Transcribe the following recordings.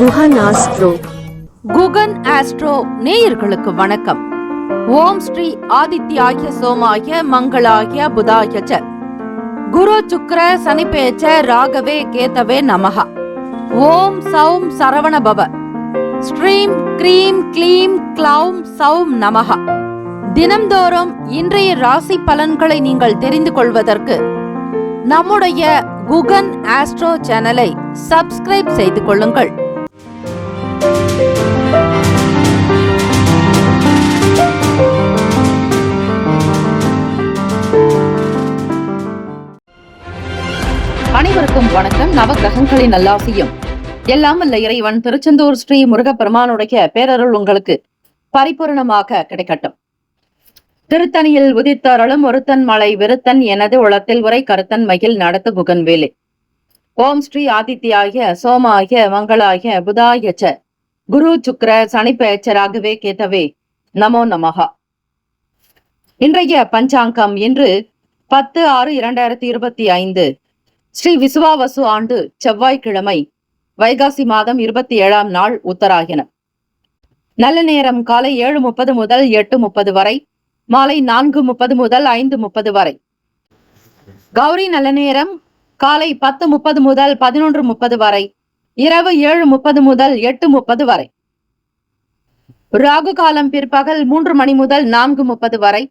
Guhan astro. Guhan astro நேயர்களுக்கு வணக்கம். ஓம் ஸ்ரீ ஆதித்யாய சோமாய மங்களாய புதாய ச குரு சுக்ர சனிபேச்ச ராகவே கேதவே நமஹ. ஓம் சௌம் சரவண பவ. ஸ்ரீம் க்ரீம் க்ளீம் க்ளௌம் சௌம் நமஹ. தினம்தோறும் இன்றைய ராசி பலன்களை நீங்கள் தெரிந்து கொள்வதற்கு நம்முடைய குகன் ஆஸ்ட்ரோ சேனலை சப்ஸ்கிரைப் செய்து கொள்ளுங்கள். அனைவருக்கும் வணக்கம். நவகிரகங்களின் நல்லாசியும் எல்லாம் வல்ல இறைவன் திருச்செந்தூர் ஸ்ரீ முருகப்பெருமானுடைய பேரருள் உங்களுக்கு பரிபூரணமாக கிடைக்கட்டும். திருத்தணியில் உதித்தருளும் ஒருத்தன் மலை விருத்தன் எனது உளத்தில் உரை கருத்தன் மகிழ் நடத்து குகன் வேலே. ஓம் ஸ்ரீ ஆதித்யாய சோமாய மங்களாய புதாய ச குரு சுக்ர சனிப்பேச்சராகவே கேதவே நமோ நமஹா. இன்றைய பஞ்சாங்கம் இன்று 10/6/2025 ஸ்ரீ விசுவாவசு ஆண்டு செவ்வாய்க்கிழமை, வைகாசி மாதம் 27ஆம் நாள், உத்தராயணம். நல்ல நேரம் காலை 7:30 முதல் 8:30 வரை, மாலை 4:30 முதல் 5:30 வரை. கௌரி நல்ல நேரம் காலை 10:30 முதல் 11:30 வரை, இரவு 7:30 முதல் 8:30 வரை. ராகு காலம் பிற்பகல் 3 மணி முதல் 4:30 வரை.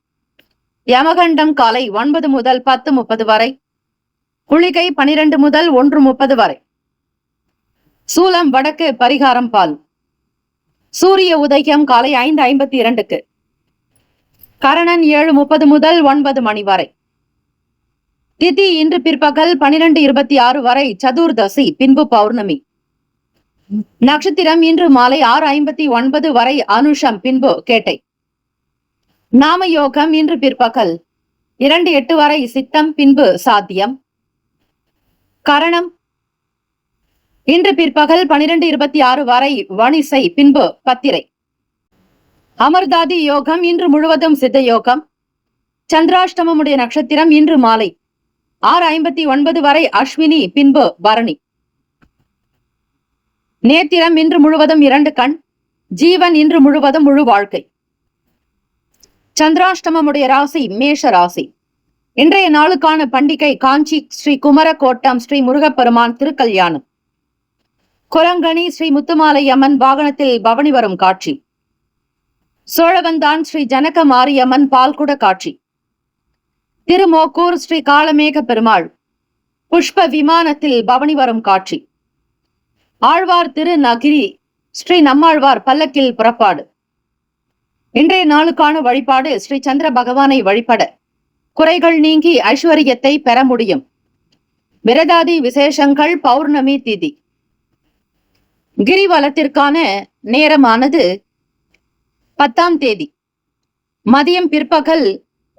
யமகண்டம் காலை 9 முதல் 10:30 வரை. குளிகை 12 முதல் 1:30 வரை. சூலம் வடக்கு, பரிகாரம் பால். சூரிய உதயம் காலை 5:52க்கு. கரணன் 7:30 முதல் 9 மணி வரை. திதி இன்று பிற்பகல் 12:26 வரை சதுர்தசி, பின்பு பௌர்ணமி. நட்சத்திரம் இன்று மாலை 6:59 வரை அனுஷம், பின்பு கேட்டை. நாம யோகம் இன்று பிற்பகல் 2:08 வரை சித்தம், பின்பு சாத்தியம். கரணம் இன்று பிற்பகல் 12:26 வரை வணிசை, பின்பு பத்திரை. அமர்தாதி யோகம் இன்று முழுவதும் சித்த யோகம். சந்திராஷ்டமமுடைய நட்சத்திரம் இன்று மாலை 6:59 வரை அஸ்வினி, பின்பு பரணி. நேத்திரம் இன்று முழுவதும் 2 கண். ஜீவன் இன்று முழுவதும் முழு வாழ்க்கை. சந்திராஷ்டமமுடைய ராசி மேஷ ராசி. இன்றைய நாளுக்கான பண்டிகை காஞ்சி ஸ்ரீ குமரகோட்டம் ஸ்ரீ முருகப்பெருமான் திருக்கல்யாணம். குரங்கணி ஸ்ரீ முத்துமாலை அம்மன் வாகனத்தில் பவனி வரும் காட்சி. சோழவந்தான் ஸ்ரீ ஜனக மாரியம்மன் பால்குட காட்சி. திருமோக்கூர் ஸ்ரீ காளமேக பெருமாள் புஷ்ப விமானத்தில் பவனி வரும் காட்சி. ஆழ்வார் திருநகிரி ஸ்ரீ நம்மாழ்வார் பல்லக்கில் புறப்பாடு. இன்றைய நாளுக்கான வழிபாடு ஸ்ரீ சந்திர பகவானை வழிபட குறைகள் நீங்கி ஐஸ்வர்யத்தை பெற முடியும். விரதாதி விசேஷங்கள். பௌர்ணமி திதி. கிரிவலத்திற்கான நேரமானது 10ஆம் தேதி மதியம் பிற்பகல்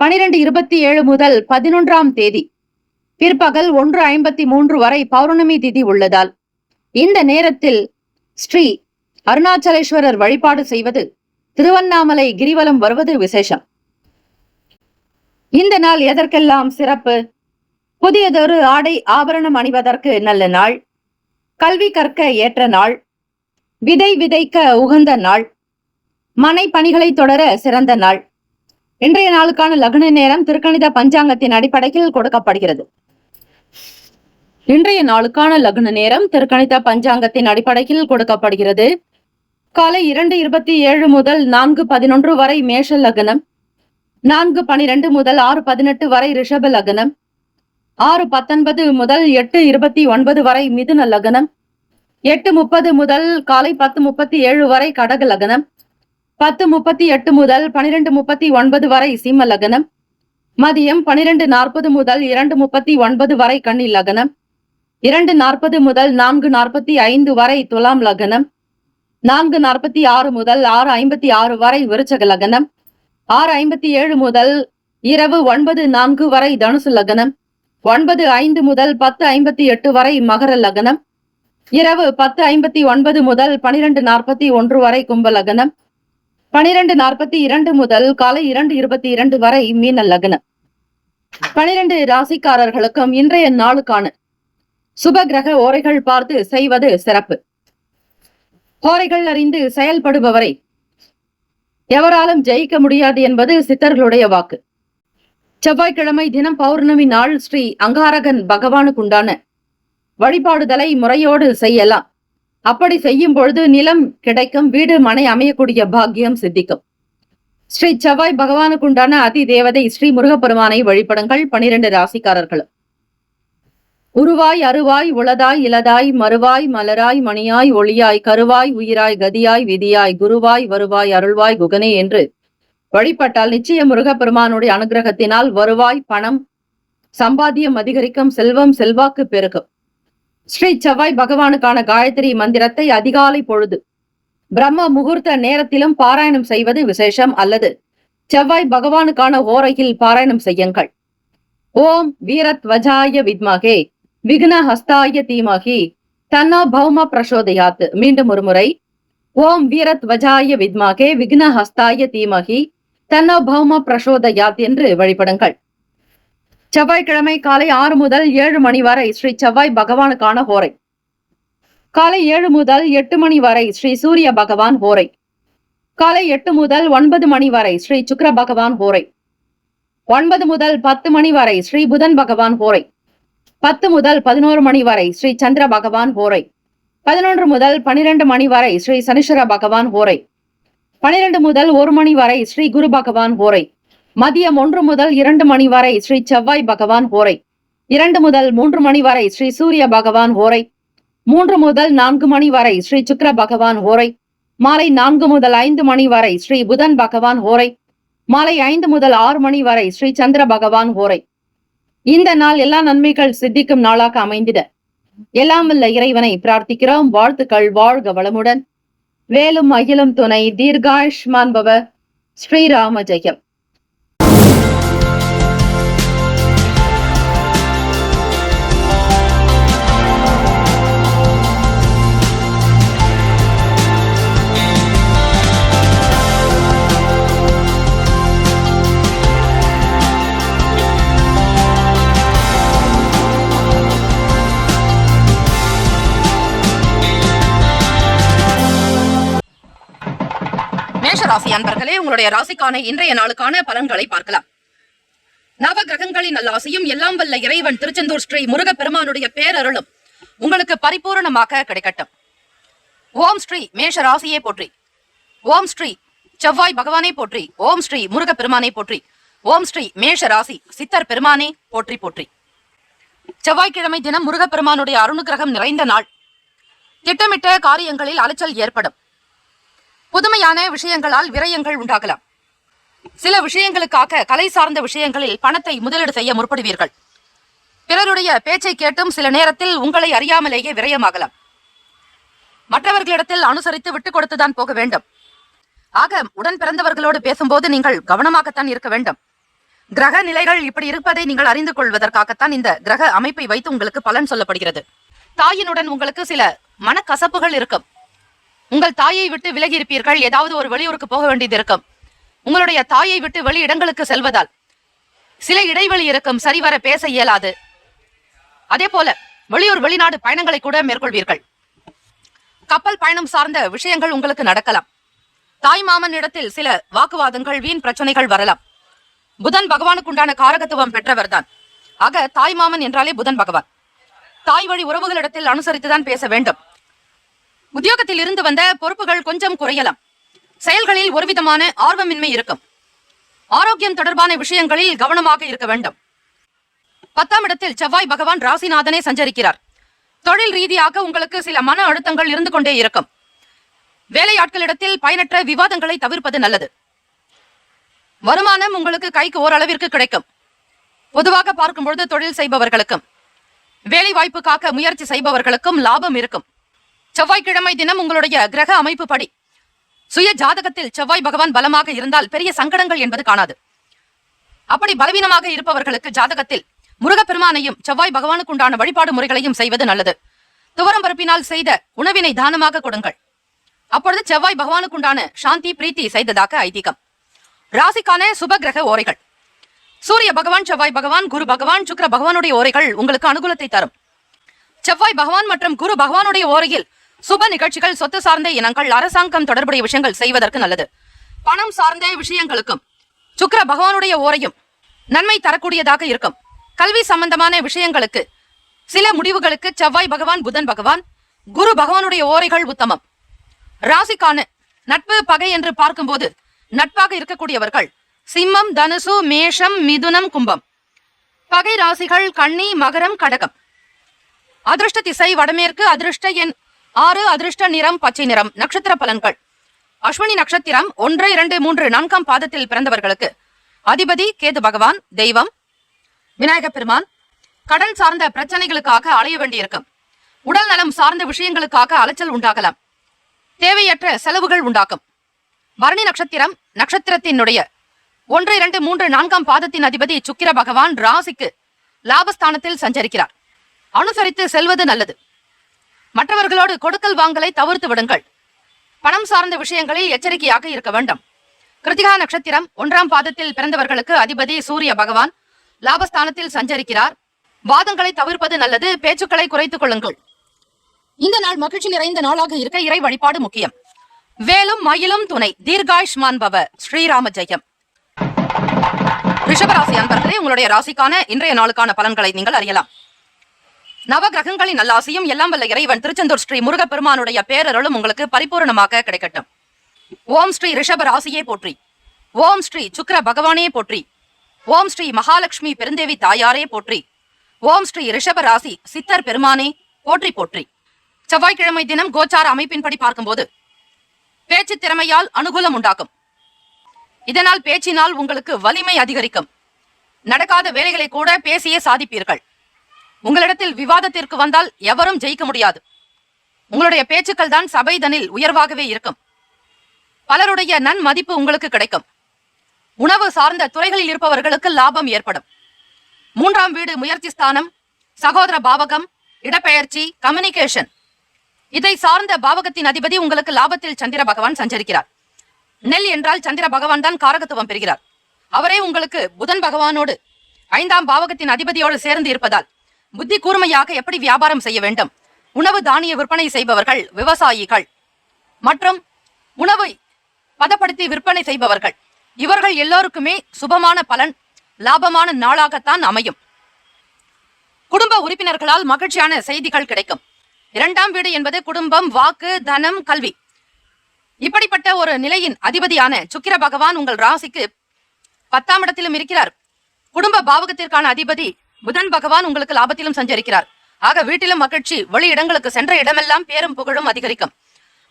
12:27 முதல் 11ஆம் தேதி பிற்பகல் 1:53 வரை பௌர்ணமி திதி உள்ளதால் இந்த நேரத்தில் ஸ்ரீ அருணாச்சலேஸ்வரர் வழிபாடு செய்வது, திருவண்ணாமலை கிரிவலம் வருவது விசேஷம். இந்த நாள் எதற்கெல்லாம் சிறப்பு? புதியதொரு ஆடை ஆபரணம் அணிவதற்கு நல்ல நாள். கல்வி கற்க ஏற்ற நாள். விதை விதைக்க உகந்த நாள். மனை பணிகளை தொடர சிறந்த நாள். இன்றைய நாளுக்கான லக்ன நேரம் திருக்கணித பஞ்சாங்கத்தின் அடிப்படையில் கொடுக்கப்படுகிறது. இன்றைய நாளுக்கான லக்ன நேரம் திருக்கணித பஞ்சாங்கத்தின் அடிப்படையில் கொடுக்கப்படுகிறது. காலை 2:27 முதல் 4:11 வரை மேஷ லக்னம். 4:12 முதல் 6:18 வரை ரிஷப லக்னம். 6:19 முதல் 8:29 வரை மிதுன லக்னம். 8:30 முதல் காலை 10:37 வரை கடக லக்னம். 10:38 முதல் 12:39 வரை சிம்ம லக்னம். மதியம் 12:40 முதல் 2:39 வரை கன்னி லக்னம். 2:40 முதல் 4:45 வரை துலாம் லக்னம். 4:46 முதல் 6:56 வரை விருச்சக லக்னம். 6:57 முதல் இரவு 9:04 வரை தனுசு லக்னம். 9:05 முதல் 10:58 வரை மகர லக்னம். இரவு 10:59 முதல் 12:41 வரை கும்ப லக்னம். 12:42 முதல் காலை 2:22 வரை மீன லக்னம். 12 ராசிக்காரர்களுக்கும் இன்றைய நாளுக்கான சுப கிரக ஓரைகள் பார்த்து செய்வது சிறப்பு. கோரைகள் அறிந்து செயல்படுபவரை எவராலும் ஜெயிக்க முடியாது என்பது சித்தர்களுடைய வாக்கு. செவ்வாய்க்கிழமை தினம் பௌர்ணமி நாள் ஸ்ரீ அங்காரகன் பகவானுக்குண்டான வழிபாடுதலை முறையோடு செய்யலாம். அப்படி செய்யும் பொழுது நிலம் கிடைக்கும், வீடு மனை அமையக்கூடிய பாக்கியம் சித்திக்கும். ஸ்ரீ செவ்வாய் பகவானுக்குண்டான அதி தேவதை ஸ்ரீ முருகப்பெருமானை வழிபடுங்கள். 12 ராசிக்காரர்களும் உருவாய் அருவாய் உளதாய் இலதாய் மறுவாய் மலராய் மணியாய் ஒளியாய் கருவாய் உயிராய் கதியாய் விதியாய் குருவாய் வருவாய் அருள்வாய் குகனே என்று வழிபட்டால் நிச்சயம் முருகப்பெருமானுடைய அனுகிரகத்தினால் வருவாய், பணம், சம்பாத்தியம் அதிகரிக்கும், செல்வம் செல்வாக்கு பெருகும். ஸ்ரீ செவ்வாய் பகவானுக்கான காயத்ரி மந்திரத்தை அதிகாலை பொழுது பிரம்ம முகூர்த்த நேரத்திலும் பாராயணம் செய்வது விசேஷம். அல்லது செவ்வாய் பகவானுக்கான ஓரையில் பாராயணம் செய்யுங்கள். ஓம் வீரத்வஜாய வித்மகே விக்ன ஹஸ்தாய தீமகி தன்னோ பௌம பிரசோதயாத். மீண்டும் ஒரு முறை, ஓம் வீரத்வஜாய வித்மகே விக்ன ஹஸ்தாய தீமகி தன்னோ பௌம பிரசோதயாத் என்று வழிபடுங்கள். செவ்வாய்க்கிழமை காலை 6 முதல் 7 மணி வரை ஸ்ரீ செவ்வாய் பகவானுக்கான ஹோரை. காலை 7 முதல் 8 மணி வரை ஸ்ரீ சூரிய பகவான் ஹோரை. காலை 8 முதல் 9 மணி வரை ஸ்ரீ சுக்கிர பகவான் ஹோரை. 9 முதல் 10 மணி வரை ஸ்ரீ புதன் பகவான் ஹோரை. 10 முதல் 11 மணி வரை ஸ்ரீ சந்திர பகவான் ஹோரை. 11 முதல் 12 மணி வரை ஸ்ரீ சனீஸ்வர பகவான் ஹோரை. 12 முதல் 1 மணி வரை ஸ்ரீ குரு பகவான் ஹோரை. மதியம் 1 முதல் 2 மணி வரை ஸ்ரீ செவ்வாய் பகவான் ஹோரை. 2 முதல் 3 மணி வரை ஸ்ரீ சூரிய பகவான் ஹோரை. 3 முதல் 4 மணி வரை ஸ்ரீ சுக்கிர பகவான் ஹோரை. மாலை 4 முதல் 5 மணி வரை ஸ்ரீ புதன் பகவான் ஹோரை. மாலை 5 முதல் 6 மணி வரை ஸ்ரீ சந்திர பகவான் ஹோரை. இந்த நாள் எல்லா நன்மைகள் சித்திக்கும் நாளாக அமைந்திட எல்லாம் வல்ல இறைவனை பிரார்த்திக்கிறோம். வாழ்த்துக்கள். வாழ்க வளமுடன். வேலும் அகிலும் துணை. தீர்காயுஷ்மான் பவ. ஸ்ரீராம ஜெயம். மேஷராசி அன்பர்களே, உங்களுடைய ராசிக்கான இன்றைய நாளுக்கான பலன்களை பார்க்கலாம். நவ கிரகங்களின் நல்லாசையும் எல்லாம் வல்ல இறைவன் திருச்செந்தூர் ஸ்ரீ முருகப்பெருமானுடைய பேரருளும் உங்களுக்கு பரிபூரணமாக கிடைக்கட்டும். ஓம் ஸ்ரீ மேஷ ராசியே போற்றி. ஓம் ஸ்ரீ செவ்வாய் பகவானே போற்றி. ஓம் ஸ்ரீ முருகப்பெருமானே போற்றி. ஓம் ஸ்ரீ மேஷ ராசி சித்தர் பெருமானே போற்றி போற்றி. செவ்வாய்க்கிழமை தினம் முருகப்பெருமானுடைய அருணுகிரகம் நிறைந்த நாள். திட்டமிட்ட காரியங்களில் அலைச்சல் ஏற்படும். புதுமையான விஷயங்களால் விரயங்கள் உண்டாகலாம். சில விஷயங்களுக்காக கலை சார்ந்த விஷயங்களில் பணத்தை முதலீடு செய்ய முற்படுவீர்கள். பிறருடைய பேச்சை கேட்டும் சில நேரத்தில் உங்களை அறியாமலேயே விரயமாகலாம். மற்றவர்களிடத்தில் அனுசரித்து விட்டுக் கொடுத்துதான் போக வேண்டும். ஆக உடன் பிறந்தவர்களோடு பேசும்போது நீங்கள் கவனமாகத்தான் இருக்க வேண்டும். கிரக நிலைகள் இப்படி இருப்பதை நீங்கள் அறிந்து கொள்வதற்காகத்தான் இந்த கிரக அமைப்பை வைத்து உங்களுக்கு பலன் சொல்லப்படுகிறது. தாயினுடன் உங்களுக்கு சில மனக்கசப்புகள் இருக்கும். உங்கள் தாயை விட்டு விலகி இருப்பீர்கள். ஏதாவது ஒரு வெளியூருக்கு போக வேண்டியது இருக்கும். உங்களுடைய தாயை விட்டு வெளி இடங்களுக்கு செல்வதால் சில இடைவெளி இருக்கும். சரிவர பேச இயலாது. அதே போல வெளியூர் வெளிநாடு பயணங்களை கூட மேற்கொள்வீர்கள். கப்பல் பயணம் சார்ந்த விஷயங்கள் உங்களுக்கு நடக்கலாம். தாய் மாமன் இடத்தில் சில வாக்குவாதங்கள், வீண் பிரச்சனைகள் வரலாம். புதன் பகவானுக்குண்டான காரகத்துவம் பெற்றவர் தான். ஆக தாய் மாமன் என்றாலே புதன் பகவான். தாய் வழி உறவுகளிடத்தில் அனுசரித்துதான் பேச வேண்டும். உத்தியோகத்தில் இருந்து வந்த பொறுப்புகள் கொஞ்சம் குறையலாம். செயல்களில் ஒருவிதமான ஆர்வமின்மை இருக்கும். ஆரோக்கியம் தொடர்பான விஷயங்களில் கவனமாக இருக்க வேண்டும். 10ஆம் இடத்தில் செவ்வாய் பகவான் ராசிநாதனே சஞ்சரிக்கிறார். தொழில் ரீதியாக உங்களுக்கு சில மன அழுத்தங்கள் இருந்து கொண்டே இருக்கும். வேலையாட்களிடத்தில் பயனற்ற விவாதங்களை தவிர்ப்பது நல்லது. வருமானம் உங்களுக்கு கைக்கு ஓரளவிற்கு கிடைக்கும். பொதுவாக பார்க்கும்பொழுது தொழில் செய்பவர்களுக்கும் வேலை வாய்ப்புக்காக முயற்சி செய்பவர்களுக்கும் லாபம் இருக்கும். செவ்வாய்க்கிழமை தினம் உங்களுடைய கிரக அமைப்பு படி சுய ஜாதகத்தில் செவ்வாய் பகவான் பலமாக இருந்தால் பெரிய சங்கடங்கள் என்பது காணாது. அப்படி பலவீனமாக இருப்பவர்களுக்கு ஜாதகத்தில் முருகப்பெருமானையும் செவ்வாய் பகவானுக்கு உண்டான வழிபாடு முறைகளையும் செய்வது நல்லது. துவரம் பருப்பினால் செய்த உணவினை தானமாக கொடுங்கள். அப்பொழுது செவ்வாய் பகவானுக்கு உண்டான சாந்தி பிரீத்தி செய்ததாக ஐதீகம். ராசிக்கான சுப கிரக ஓரைகள். சூரிய பகவான், செவ்வாய் பகவான், குரு பகவான், சுக்கிர பகவானுடைய ஓரைகள் உங்களுக்கு அனுகூலத்தை தரும். செவ்வாய் பகவான் மற்றும் குரு பகவானுடைய ஓரையில் சுப நிகழ்ச்சிகள், சொத்து சார்ந்த இனங்கள், அரசாங்கம் தொடர்புடைய விஷயங்கள் செய்வதற்கு நல்லது. பணம் சார்ந்த விஷயங்களுக்கும் சுக்கிர பகவானுடைய ஓரையும் நன்மை தரக்கூடியதாக இருக்கும். கல்வி சம்பந்தமான விஷயங்களுக்கு சில முடிவுகளுக்கு செவ்வாய் பகவான், புதன் பகவான், குரு பகவானுடைய ஓரைகள் உத்தமம். ராசிக்கான நட்பு பகை என்று பார்க்கும்போது நட்பாக இருக்கக்கூடியவர்கள் சிம்மம், தனுசு, மேஷம், மிதுனம், கும்பம். பகை ராசிகள் கன்னி, மகரம், கடகம். அதிர்ஷ்ட திசை வடமேற்கு, அதிர்ஷ்ட எண் 6, அதிர்ஷ்ட நிறம் பச்சை நிறம். நட்சத்திர பலன்கள்: அஸ்வினி நட்சத்திரம் 1, 2, 3, 4ஆம் பாதத்தில் பிறந்தவர்களுக்கு அதிபதி கேது பகவான். தெய்வம் விநாயக பெருமான். கடன் சார்ந்த பிரச்சனைகளுக்காக அலைய வேண்டியிருக்கும். உடல் நலம் சார்ந்த விஷயங்களுக்காக அலைச்சல் உண்டாகலாம். தேவையற்ற செலவுகள் உண்டாக்கும். பரணி நட்சத்திரம், நட்சத்திரத்தினுடைய 1, 2, 3, 4ஆம் பாதத்தின் அதிபதி சுக்கிர பகவான் ராசிக்கு லாபஸ்தானத்தில் சஞ்சரிக்கிறார். அனுசரித்து செல்வது நல்லது. மற்றவர்களோடு கொடுக்கல் வாங்கலை தவிர்த்து விடுங்கள். பணம் சார்ந்த விஷயங்களில் எச்சரிக்கையாக இருக்க வேண்டும். கிருத்திகா நட்சத்திரம் 1ஆம் பாதத்தில் பிறந்தவர்களுக்கு அதிபதி சூரிய பகவான் லாபஸ்தானத்தில் சஞ்சரிக்கிறார். வாதங்களை தவிர்ப்பது நல்லது. பேச்சுக்களை குறைத்துக் கொள்ளுங்கள். இந்த நாள் மகிழ்ச்சி நிறைந்த நாளாக இருக்க இறை வழிபாடு முக்கியம். வேலும் மயிலும் துணை. தீர்காயுஷ்மான் பவ. ஸ்ரீராம ஜெயம். ரிஷபராசி அன்பர்களே, உங்களுடைய ராசிக்கான இன்றைய நாளுக்கான பலன்களை நீங்கள் அறியலாம். நவ கிரகங்களின் நல்லாசியும் எல்லாம் வல்ல இறைவன் திருச்செந்தூர் ஸ்ரீ முருகப்பெருமானுடைய பேரருளும் உங்களுக்கு பரிபூர்ணமாக கிடைக்கட்டும். ஓம் ஸ்ரீ ரிஷப ராசியே போற்றி. ஓம் ஸ்ரீ சுக்கிர பகவானே போற்றி. ஓம் ஸ்ரீ மகாலட்சுமி பெருந்தேவி தாயாரே போற்றி. ஓம் ஸ்ரீ ரிஷப ராசி சித்தர் பெருமானே போற்றி போற்றி. செவ்வாய்க்கிழமை தினம் கோச்சார அமைப்பின்படி பார்க்கும்போது பேச்சு திறமையால் அனுகூலம் உண்டாக்கும். இதனால் பேச்சினால் உங்களுக்கு வலிமை அதிகரிக்கும். நடக்காத வேலைகளை கூட பேசியே சாதிப்பீர்கள். உங்களிடத்தில் விவாதத்திற்கு வந்தால் எவரும் ஜெயிக்க முடியாது. உங்களுடைய பேச்சுக்கள் தான் சபைதனில் உயர்வாகவே இருக்கும். பலருடைய நன்மதிப்பு உங்களுக்கு கிடைக்கும். உணவு சார்ந்த துறைகளில் இருப்பவர்களுக்கு லாபம் ஏற்படும். 3ஆம் வீடு முயற்சி ஸ்தானம், சகோதர பாவகம், இடப்பெயர்ச்சி, கம்யூனிகேஷன், இதை சார்ந்த பாவகத்தின் அதிபதி உங்களுக்கு லாபத்தில் சந்திர பகவான் சஞ்சரிக்கிறார். நெல் என்றால் சந்திர பகவான் தான் காரகத்துவம் பெறுகிறார். அவரே உங்களுக்கு புதன் பகவானோடு 5ஆம் பாவகத்தின் அதிபதியோடு சேர்ந்து இருப்பதால் புத்தி கூர்மையாக எப்படி வியாபாரம் செய்ய வேண்டும். உணவு தானிய விற்பனை செய்பவர்கள், விவசாயிகள் மற்றும் உணவை பதப்படுத்தி விற்பனை செய்பவர்கள், இவர்கள் எல்லோருக்குமே சுபமான பலன், லாபமான நாளாகத்தான் அமையும். குடும்ப உறுப்பினர்களால் மகிழ்ச்சியான செய்திகள் கிடைக்கும். 2ஆம் வீடு என்பது குடும்பம், வாக்கு, தனம், கல்வி. இப்படிப்பட்ட ஒரு நிலையின் அதிபதியான சுக்கிர பகவான் உங்கள் ராசிக்கு 10ஆம் இடத்திலும் இருக்கிறார். குடும்ப பாவகத்திற்கான அதிபதி புதன் பகவான் உங்களுக்கு லாபத்திலும் சஞ்சரிக்கிறார். ஆக வீட்டிலும் மகிழ்ச்சி, வெளி இடங்களுக்கு சென்ற இடமெல்லாம் பேரும் புகழும் அதிகரிக்கும்.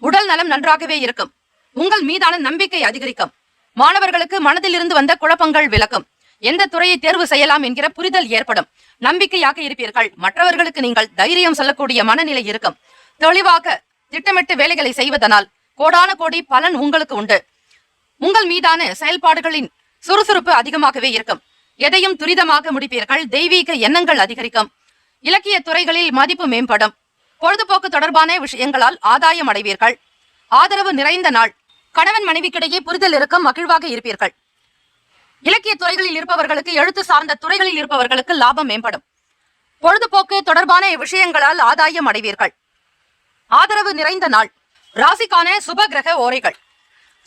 உடல் நலம் நன்றாகவே இருக்கும். உங்கள் மீதான நம்பிக்கை அதிகரிக்கும். மாணவர்களுக்கு மனதில் இருந்து வந்த குழப்பங்கள் விலக்கும். எந்த துறையை தேர்வு செய்யலாம் என்கிற புரிதல் ஏற்படும். நம்பிக்கையாக இருப்பீர்கள். மற்றவர்களுக்கு நீங்கள் தைரியம் சொல்லக்கூடிய மனநிலை இருக்கும். தெளிவாக திட்டமிட்டு வேலைகளை செய்வதனால் கோடான கோடி பலன் உங்களுக்கு உண்டு. உங்கள் மீதான செயல்பாடுகளின் சுறுசுறுப்பு அதிகமாகவே இருக்கும். எதையும் துரிதமாக முடிப்பீர்கள். தெய்வீக எண்ணங்கள் அதிகரிக்கும். இலக்கிய துறைகளில் மதிப்பு மேம்படும். பொழுதுபோக்கு தொடர்பான விஷயங்களால் ஆதாயம் அடைவீர்கள். ஆதரவு நிறைந்த நாள். கணவன் மனைவிக்கிடையே புரிதல் இருக்கும். மகிழ்வாக இருப்பீர்கள். இலக்கிய துறைகளில் இருப்பவர்களுக்கு, எழுத்து சார்ந்த துறைகளில் இருப்பவர்களுக்கு லாபம் மேம்படும். பொழுதுபோக்கு தொடர்பான விஷயங்களால் ஆதாயம் அடைவீர்கள். ஆதரவு நிறைந்த நாள். ராசிக்கான சுப கிரக ஓரைகள்: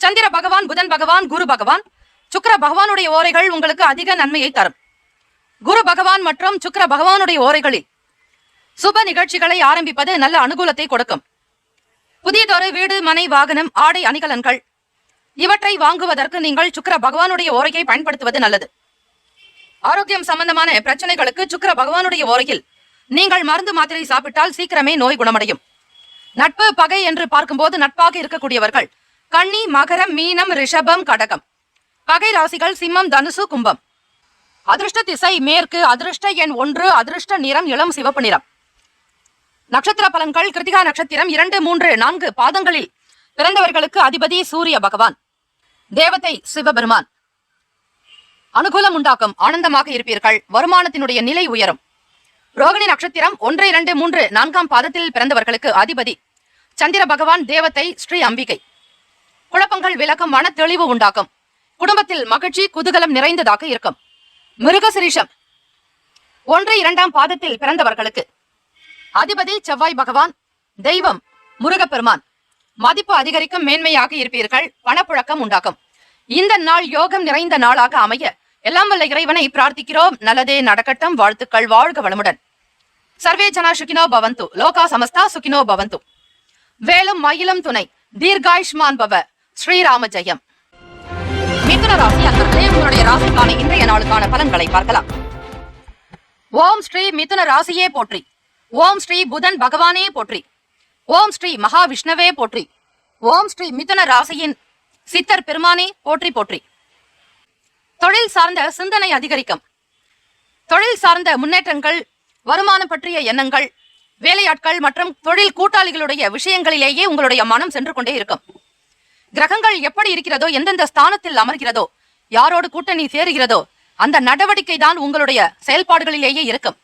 சந்திர பகவான், புதன் பகவான், குரு பகவான், சுக்கிர பகவானுடைய ஓரைகள் உங்களுக்கு அதிக நன்மையை தரும். குரு பகவான் மற்றும் சுக்கிர பகவானுடைய ஓரைகளில் சுப நிகழ்ச்சிகளை ஆரம்பிப்பது நல்ல அனுகூலத்தை கொடுக்கும். புதியதொரு வீடு, மனை, வாகனம், ஆடை, அணிகலன்கள் இவற்றை வாங்குவதற்கு நீங்கள் சுக்கிர பகவானுடைய ஓரையை பயன்படுத்துவது நல்லது. ஆரோக்கியம் சம்பந்தமான பிரச்சனைகளுக்கு சுக்கிர பகவானுடைய ஓரையில் நீங்கள் மருந்து மாத்திரை சாப்பிட்டால் சீக்கிரமே நோய் குணமடையும். நட்பு பகை என்று பார்க்கும்போது நட்பாக இருக்கக்கூடியவர்கள் கன்னி, மகரம், மீனம், ரிஷபம், கடகம். பகை ராசிகள் சிம்மம், தனுசு, கும்பம். அதிர்ஷ்ட திசை மேற்கு. அதிர்ஷ்ட எண் 1. அதிர்ஷ்ட நிறம் இளம் சிவப்பு நிறம். நட்சத்திர பலன்கள்: கிருத்திகா நட்சத்திரம் 2, 3, 4 பாதங்களில் பிறந்தவர்களுக்கு அதிபதி சூரிய பகவான். தேவதை சிவபெருமான். அனுகூலம் உண்டாக்கும். ஆனந்தமாக இருப்பீர்கள். வருமானத்தினுடைய நிலை உயரும். ரோகிணி நட்சத்திரம் 1, 2, 3, 4ஆம் பாதத்தில் பிறந்தவர்களுக்கு அதிபதி சந்திர பகவான். தேவதை ஸ்ரீ அம்பிகை. குழப்பங்கள் விலக்கும். மன தெளிவு உண்டாக்கும். குடும்பத்தில் மகிழ்ச்சி, குதூகலம் நிறைந்ததாக இருக்கும். மிருகசிரீஷம் 1, 2ஆம் பாதத்தில் பிறந்தவர்களுக்கு அதிபதி செவ்வாய் பகவான். தெய்வம் முருகப்பெருமான் மதிப்பு அதிகரிக்கும், மேன்மையாக இருப்பீர்கள், பணப்புழக்கம் உண்டாகும். இந்த நாள் யோகம் நிறைந்த நாளாக அமைய எல்லாம் வல்ல இறைவனை பிரார்த்திக்கிறோம். நல்லதே நடக்கட்டும். வாழ்த்துக்கள். வாழ்க வளமுடன். சர்வே ஜனா சுகினோ பவந்து, லோகா சமஸ்தா சுகினோ பவந்து. வேலும் மயிலும் துணை, தீர்காயுஷ்மான் பவ. ஸ்ரீராம ஜெயம். மிதுன ராசி அன்பர்களே, உங்களுடைய ராசிக்கான இன்றைய நாளுக்கான பலன்களை பார்க்கலாம். ஓம் ஸ்ரீ மிதுன ராசியே போற்றி. ஓம் ஸ்ரீ புதன் பகவானே போற்றி. ஓம் ஸ்ரீ மகாவிஷ்ணுவே போற்றி. ஓம் ஸ்ரீ மிதுன ராசியின் சித்தர் பெருமானே போற்றி போற்றி. தொழில் சார்ந்த சிந்தனை அதிகரிக்கும். தொழில் சார்ந்த முன்னேற்றங்கள், வருமானம் பற்றிய எண்ணங்கள், வேலையாட்கள் மற்றும் தொழில் கூட்டாளிகளுடைய விஷயங்களிலேயே உங்களுடைய மனம் சென்று கொண்டே இருக்கும். கிரகங்கள் எப்படி இருக்கிறதோ, எந்தெந்த ஸ்தானத்தில் அமர்கிறதோ, யாரோடு கூட்டணி சேருகிறதோ, அந்த நடவடிக்கை தான் உங்களுடைய செயல்பாடுகளிலேயே இருக்கும்.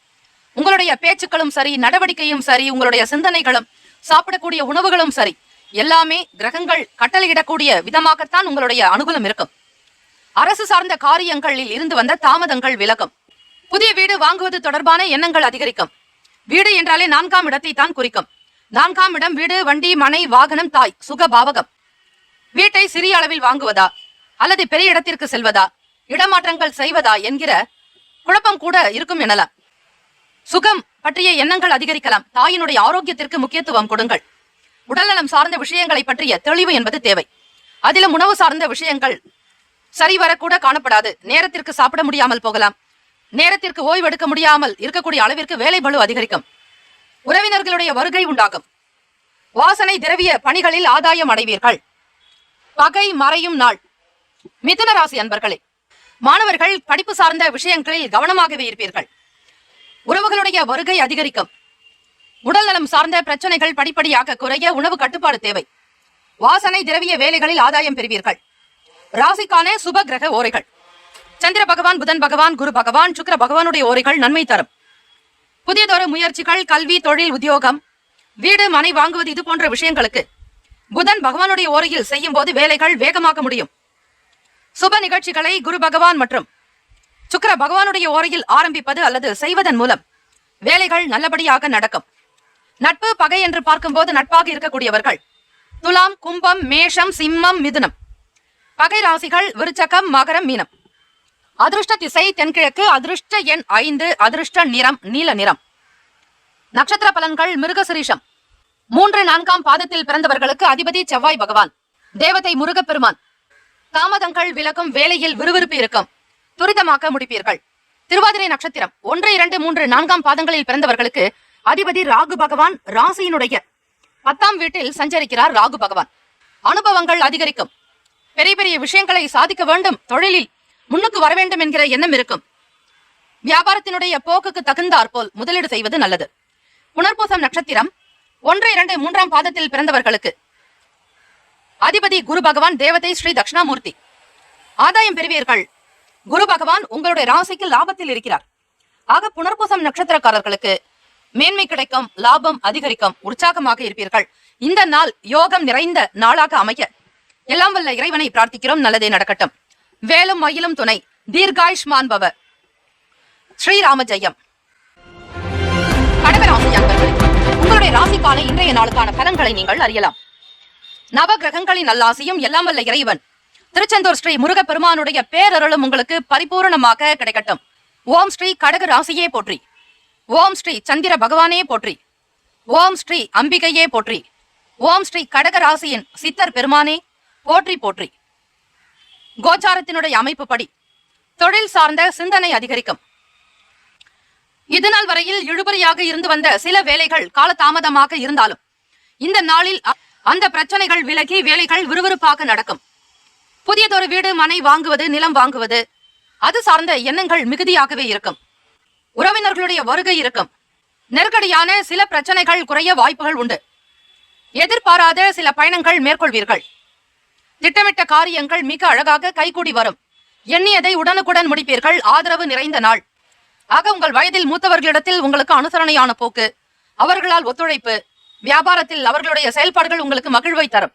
உங்களுடைய பேச்சுக்களும் சரி, நடவடிக்கையும் சரி, உங்களுடைய சிந்தனைகளும், சாப்பிடக்கூடிய உணவுகளும் சரி, எல்லாமே கிரகங்கள் கட்டளையிடக்கூடிய விதமாகத்தான் உங்களுடைய அனுகூலம் இருக்கும். அரசு சார்ந்த காரியங்களில் இருந்து வந்த தாமதங்கள் விலகும். புதிய வீடு வாங்குவது தொடர்பான எண்ணங்கள் அதிகரிக்கும். வீடு என்றாலே 4ஆம் இடத்தை தான் குறிக்கும். 4ஆம் இடம் வீடு, வண்டி, மனை, வாகனம், தாய், சுக பாவகம். வீட்டை சிறிய அளவில் வாங்குவதா அல்லது பெரிய இடத்திற்கு செல்வதா, இடமாற்றங்கள் செய்வதா என்கிற குழப்பம் கூட இருக்கும் எனலாம். சுகம் பற்றிய எண்ணங்கள் அதிகரிக்கலாம். தாயினுடைய ஆரோக்கியத்திற்கு முக்கியத்துவம் கொடுங்கள். உடல்நலம் சார்ந்த விஷயங்களை பற்றிய தெளிவு என்பது தேவை. அதிலும் உணவு சார்ந்த விஷயங்கள் சரிவரக்கூட காணப்படாது. நேரத்திற்கு சாப்பிட முடியாமல் போகலாம். நேரத்திற்கு ஓய்வெடுக்க முடியாமல் இருக்கக்கூடிய அளவிற்கு வேலை பளு அதிகரிக்கும். உறவினர்களுடைய வருகை உண்டாகும். வாசனை திரவிய பணிகளில் ஆதாயம் அடைவீர்கள். பகை மறையும் நாள். மிதுன ராசி அன்பர்களே, மாணவர்கள் படிப்பு சார்ந்த விஷயங்களில் கவனமாகவே இருப்பீர்கள். உறவுகளுடைய வருகை அதிகரிக்கும். உடல்நலம் சார்ந்த பிரச்சனைகள் படிப்படியாக குறைய உணவு கட்டுப்பாடு தேவை. வாசனை திரவிய வேலைகளில் ஆதாயம் பெறுவீர்கள். ராசிக்கான சுப கிரக ஓரைகள். சந்திர பகவான், புதன் பகவான், குரு பகவான், சுக்கிர பகவானுடைய ஓரைகள் நன்மை தரும். புதியதொரு முயற்சிகள், கல்வி, தொழில், உத்தியோகம், வீடு, மனை வாங்குவது, இது போன்ற விஷயங்களுக்கு புதன் பகவானுடைய ஓரையில் செய்யும் போது வேலைகள் வேகமாக முடியும். சுப நிகழ்ச்சிகளை குரு பகவான் மற்றும் சுக்கிர பகவானுடைய ஓரையில் ஆரம்பிப்பது அல்லது செய்வதன் மூலம் வேலைகள் நல்லபடியாக நடக்கும். நட்பு, பகை என்று பார்க்கும்போது நட்பாக இருக்கக்கூடியவர்கள் துலாம், கும்பம், மேஷம், சிம்மம், மிதுனம். பகை ராசிகள் விருச்சகம், மகரம், மீனம். அதிருஷ்ட திசை தென்கிழக்கு. அதிருஷ்ட எண் 5. அதிருஷ்ட நிறம் நீல நிறம். நட்சத்திர பலன்கள் மிருகசிரீஷம். 3, 4ஆம் பாதத்தில் பிறந்தவர்களுக்கு அதிபதி செவ்வாய் பகவான். தேவதை முருகப்பெருமான். தாமதங்கள் விலகும். வேலையில் விறுவிறுப்பு இருக்கும். துரிதமாக்க முடிப்பீர்கள். திருவாதிரை நட்சத்திரம் 1, 2, 3, 4ஆம் பாதங்களில் பிறந்தவர்களுக்கு அதிபதி ராகு பகவான். ராசியினுடைய 10ஆம் வீட்டில் சஞ்சரிக்கிறார் ராகு பகவான். அனுபவங்கள் அதிகரிக்கும். பெரிய பெரிய விஷயங்களை சாதிக்க வேண்டும், தொழிலில் முன்னுக்கு வர வேண்டும் என்கிற எண்ணம் இருக்கும். வியாபாரத்தினுடைய போக்குக்கு தகுந்தாற் போல் முதலீடு செய்வது நல்லது. புனர்பூசம் நட்சத்திரம் 1, 2, 3ஆம் பாதத்தில் பிறந்தவர்களுக்கு அதிபதி குரு பகவான். தேவதை ஸ்ரீ தட்சிணாமூர்த்தி. ஆதாயம் பெறுவீர்கள். குரு பகவான் உங்களுடைய ராசிக்கு லாபத்தில் இருக்கிறார். ஆக புனர்பூசம் நட்சத்திரக்காரர்களுக்கு மேன்மை கிடைக்கும், லாபம் அதிகரிக்கும், உற்சாகமாக இருப்பீர்கள். இந்த நாள் யோகம் நிறைந்த நாளாக அமைய எல்லாம் வல்ல இறைவனை பிரார்த்திக்கிறோம். நல்லதே நடக்கட்டும். வேலும் மயிலும் துணை, தீர்காயுஷ்மான் பவ. ஸ்ரீராம ஜெயம். கடகராசி அன்பர்களே, உங்களுடைய ராசிக்கான இன்றைய நாளுக்கான பலன்களை நீங்கள் அறியலாம். நவ கிரகங்களின் நல்லாசியும் எல்லாம் வல்ல இறைவன் திருச்செந்தூர் ஸ்ரீ முருகப்பெருமானுடைய பேரருளும் உங்களுக்கு பரிபூர்ணமாக கிடைக்கட்டும். ஓம் ஸ்ரீ கடக ராசியே போற்றி. ஓம் ஸ்ரீ சந்திர பகவானே போற்றி. ஓம் ஸ்ரீ அம்பிகையே போற்றி. ஓம் ஸ்ரீ கடக ராசியின் சித்தர் பெருமானே போற்றி போற்றி. கோச்சாரத்தினுடைய அமைப்பு படி தொழில் சார்ந்த சிந்தனை அதிகரிக்கும். இதுநாள் வரையில் இழுபறியாக இருந்து வந்த சில வேலைகள் காலதாமதமாக இருந்தாலும் இந்த நாளில் அந்த பிரச்சனைகள் விலகி வேலைகள் விறுவிறுப்பாக நடக்கும். புதியதொரு வீடு, மனை வாங்குவது, நிலம் வாங்குவது, அது சார்ந்த எண்ணங்கள் மிகுதியாகவே இருக்கும். உறவினர்களுடைய வருகை இருக்கும். நெருக்கடியான சில பிரச்சனைகள் குறைய வாய்ப்புகள் உண்டு. எதிர்பாராத சில பயணங்கள் மேற்கொள்வீர்கள். திட்டமிட்ட காரியங்கள் மிக அழகாக கைகூடி வரும். எண்ணியதை உடனுக்குடன் முடிப்பீர்கள். ஆதரவு நிறைந்த நாள். ஆக உங்கள் வயதில் மூத்தவர்களிடத்தில் உங்களுக்கு அனுசரணையான போக்கு, அவர்களால் ஒத்துழைப்பு, வியாபாரத்தில் அவர்களுடைய செயல்பாடுகள் உங்களுக்கு மகிழ்வை தரும்.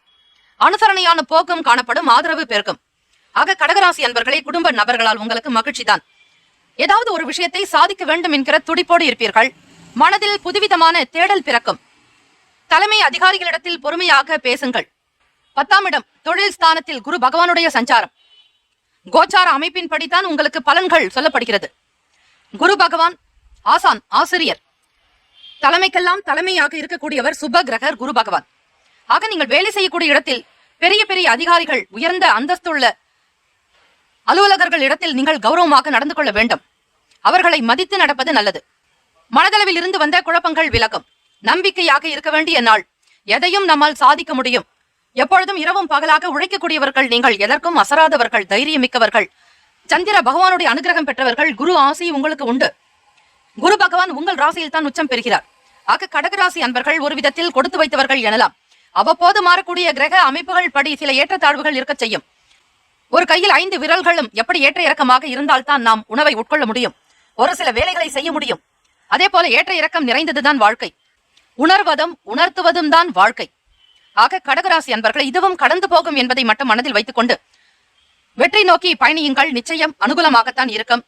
அனுசரணையான போக்கும் காணப்படும். ஆதரவு பெருக்கும். ஆக கடகராசி அன்பர்களே, குடும்ப நபர்களால் உங்களுக்கு மகிழ்ச்சி தான். ஏதாவது ஒரு விஷயத்தை சாதிக்க வேண்டும் என்கிற துடிப்போடு இருப்பீர்கள். மனதில் புதுவிதமான தேடல் பிறக்கும். தலைமை அதிகாரிகளிடத்தில் பொறுமையாக பேசுங்கள். 10ஆம் இடம் தொழில் ஸ்தானத்தில் குரு பகவானுடைய சஞ்சாரம். கோச்சார அமைப்பின்படித்தான் உங்களுக்கு பலன்கள் சொல்லப்படுகிறது. குரு பகவான் ஆசான், ஆசிரியர், தலைமைக்கெல்லாம் தலைமையாக இருக்கக்கூடியவர் சுப கிரகர் குரு பகவான். ஆக நீங்கள் வேலை செய்யக்கூடிய இடத்தில் பெரிய பெரிய அதிகாரிகள், உயர்ந்த அந்தஸ்துள்ள அலுவலகர்கள் இடத்தில் நீங்கள் கௌரவமாக நடந்து கொள்ள வேண்டும். அவர்களை மதித்து நடப்பது நல்லது. மனதளவில் இருந்து வந்த குழப்பங்கள் விலகும். நம்பிக்கையாக இருக்க வேண்டிய நாள். எதையும் நம்மால் சாதிக்க முடியும். எப்பொழுதும் இரவும் பகலாக உழைக்கக்கூடியவர்கள் நீங்கள். எதற்கும் அசராதவர்கள், தைரியமிக்கவர்கள், சந்திர பகவானுடைய அனுகிரகம் பெற்றவர்கள். குரு ஆசி உங்களுக்கு உண்டு. குரு பகவான் உங்கள் ராசியில் தான் உச்சம் பெறுகிறார். ஆக கடகராசி அன்பர்கள் ஒரு விதத்தில் கொடுத்து வைத்தவர்கள் எனலாம். அவ்வப்போது மாறக்கூடிய கிரக அமைப்புகள் படி சில ஏற்றத்தாழ்வுகள் இருக்க செய்யும். ஒரு கையில் 5 விரல்களும் எப்படி ஏற்ற இறக்கமாக இருந்தால்தான் நாம் உணவை உட்கொள்ள முடியும், ஒரு சில வேலைகளை செய்ய முடியும். அதே போல ஏற்ற இறக்கம் நிறைந்ததுதான் வாழ்க்கை. உணர்வதும் உணர்த்துவதும் தான் வாழ்க்கை. ஆக கடகராசி அன்பர்கள் இதுவும் கடந்து போகும் என்பதை மட்டும் மனதில் வைத்துக் கொண்டு வெற்றி நோக்கி பயணியுங்கள். நிச்சயம் அனுகூலமாகத்தான் இருக்கும்.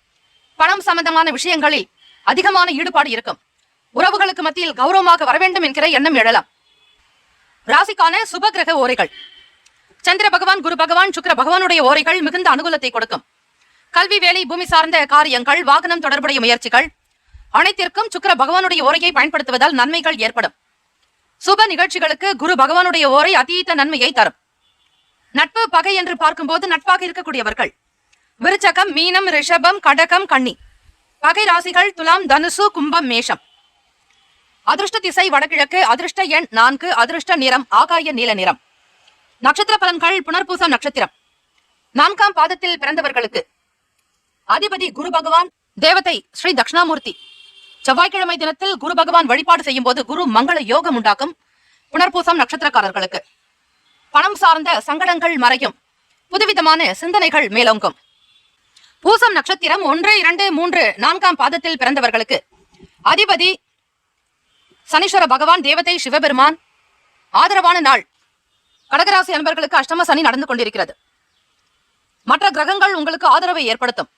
பணம் சம்பந்தமான விஷயங்களில் அதிகமான ஈடுபாடு இருக்கும். உறவுகளுக்கு மத்தியில் கௌரவமாக வர வேண்டும் என்கிற எண்ணம் எழலாம். ராசிக்கான சுப கிரக ஓரைகள். சந்திர பகவான், குரு பகவான், சுக்கிர பகவானுடைய ஓரைகள் மிகுந்த அனுகூலத்தை கொடுக்கும். கல்வி, வேலை, பூமி சார்ந்த காரியங்கள், வாகனம் தொடர்புடைய முயற்சிகள் அனைத்திற்கும் சுக்கிர பகவானுடைய ஓரையை பயன்படுத்துவதால் நன்மைகள் ஏற்படும். சுப நிகழ்ச்சிகளுக்கு குரு பகவானுடைய ஓரை அதீத நன்மையை தரும். நட்பு, பகை என்று பார்க்கும்போது நட்பாக இருக்கக்கூடியவர்கள் விருச்சகம், மீனம், ரிஷபம், கடகம், கன்னி. பகை ராசிகள் துலாம், தனுசு, கும்பம், மேஷம். அதிர்ஷ்ட திசை வடகிழக்கு. அதிர்ஷ்ட எண் 4. அதிர்ஷ்ட நிறம் ஆகாய நீல நிறம். நட்சத்திர பலன்கள். புனர்பூசம் நட்சத்திரம் 4ஆம் பாதத்தில் பிறந்தவர்களுக்கு அதிபதி குரு பகவான், தேவதை ஸ்ரீ தட்சிணாமூர்த்தி. செவ்வாய்க்கிழமை தினத்தில் குரு பகவான் வழிபாடு செய்யும் போது குரு மங்கள யோகம் உண்டாக்கும். புனர்பூசம் நட்சத்திரக்காரர்களுக்கு பணம் சார்ந்த சங்கடங்கள் மறையும். புதுவிதமான சிந்தனைகள் மேலோங்கும். பூசம் நட்சத்திரம் 1, 2, 3, 4ஆம் பாதத்தில் பிறந்தவர்களுக்கு அதிபதி சனீஸ்வர பகவான், தேவதை சிவபெருமான். ஆதரவான நாள். கடகராசி அன்பர்களுக்கு அஷ்டம சனி நடந்து கொண்டிருக்கிறது. மற்ற கிரகங்கள் உங்களுக்கு ஆதரவை ஏற்படுத்தும்.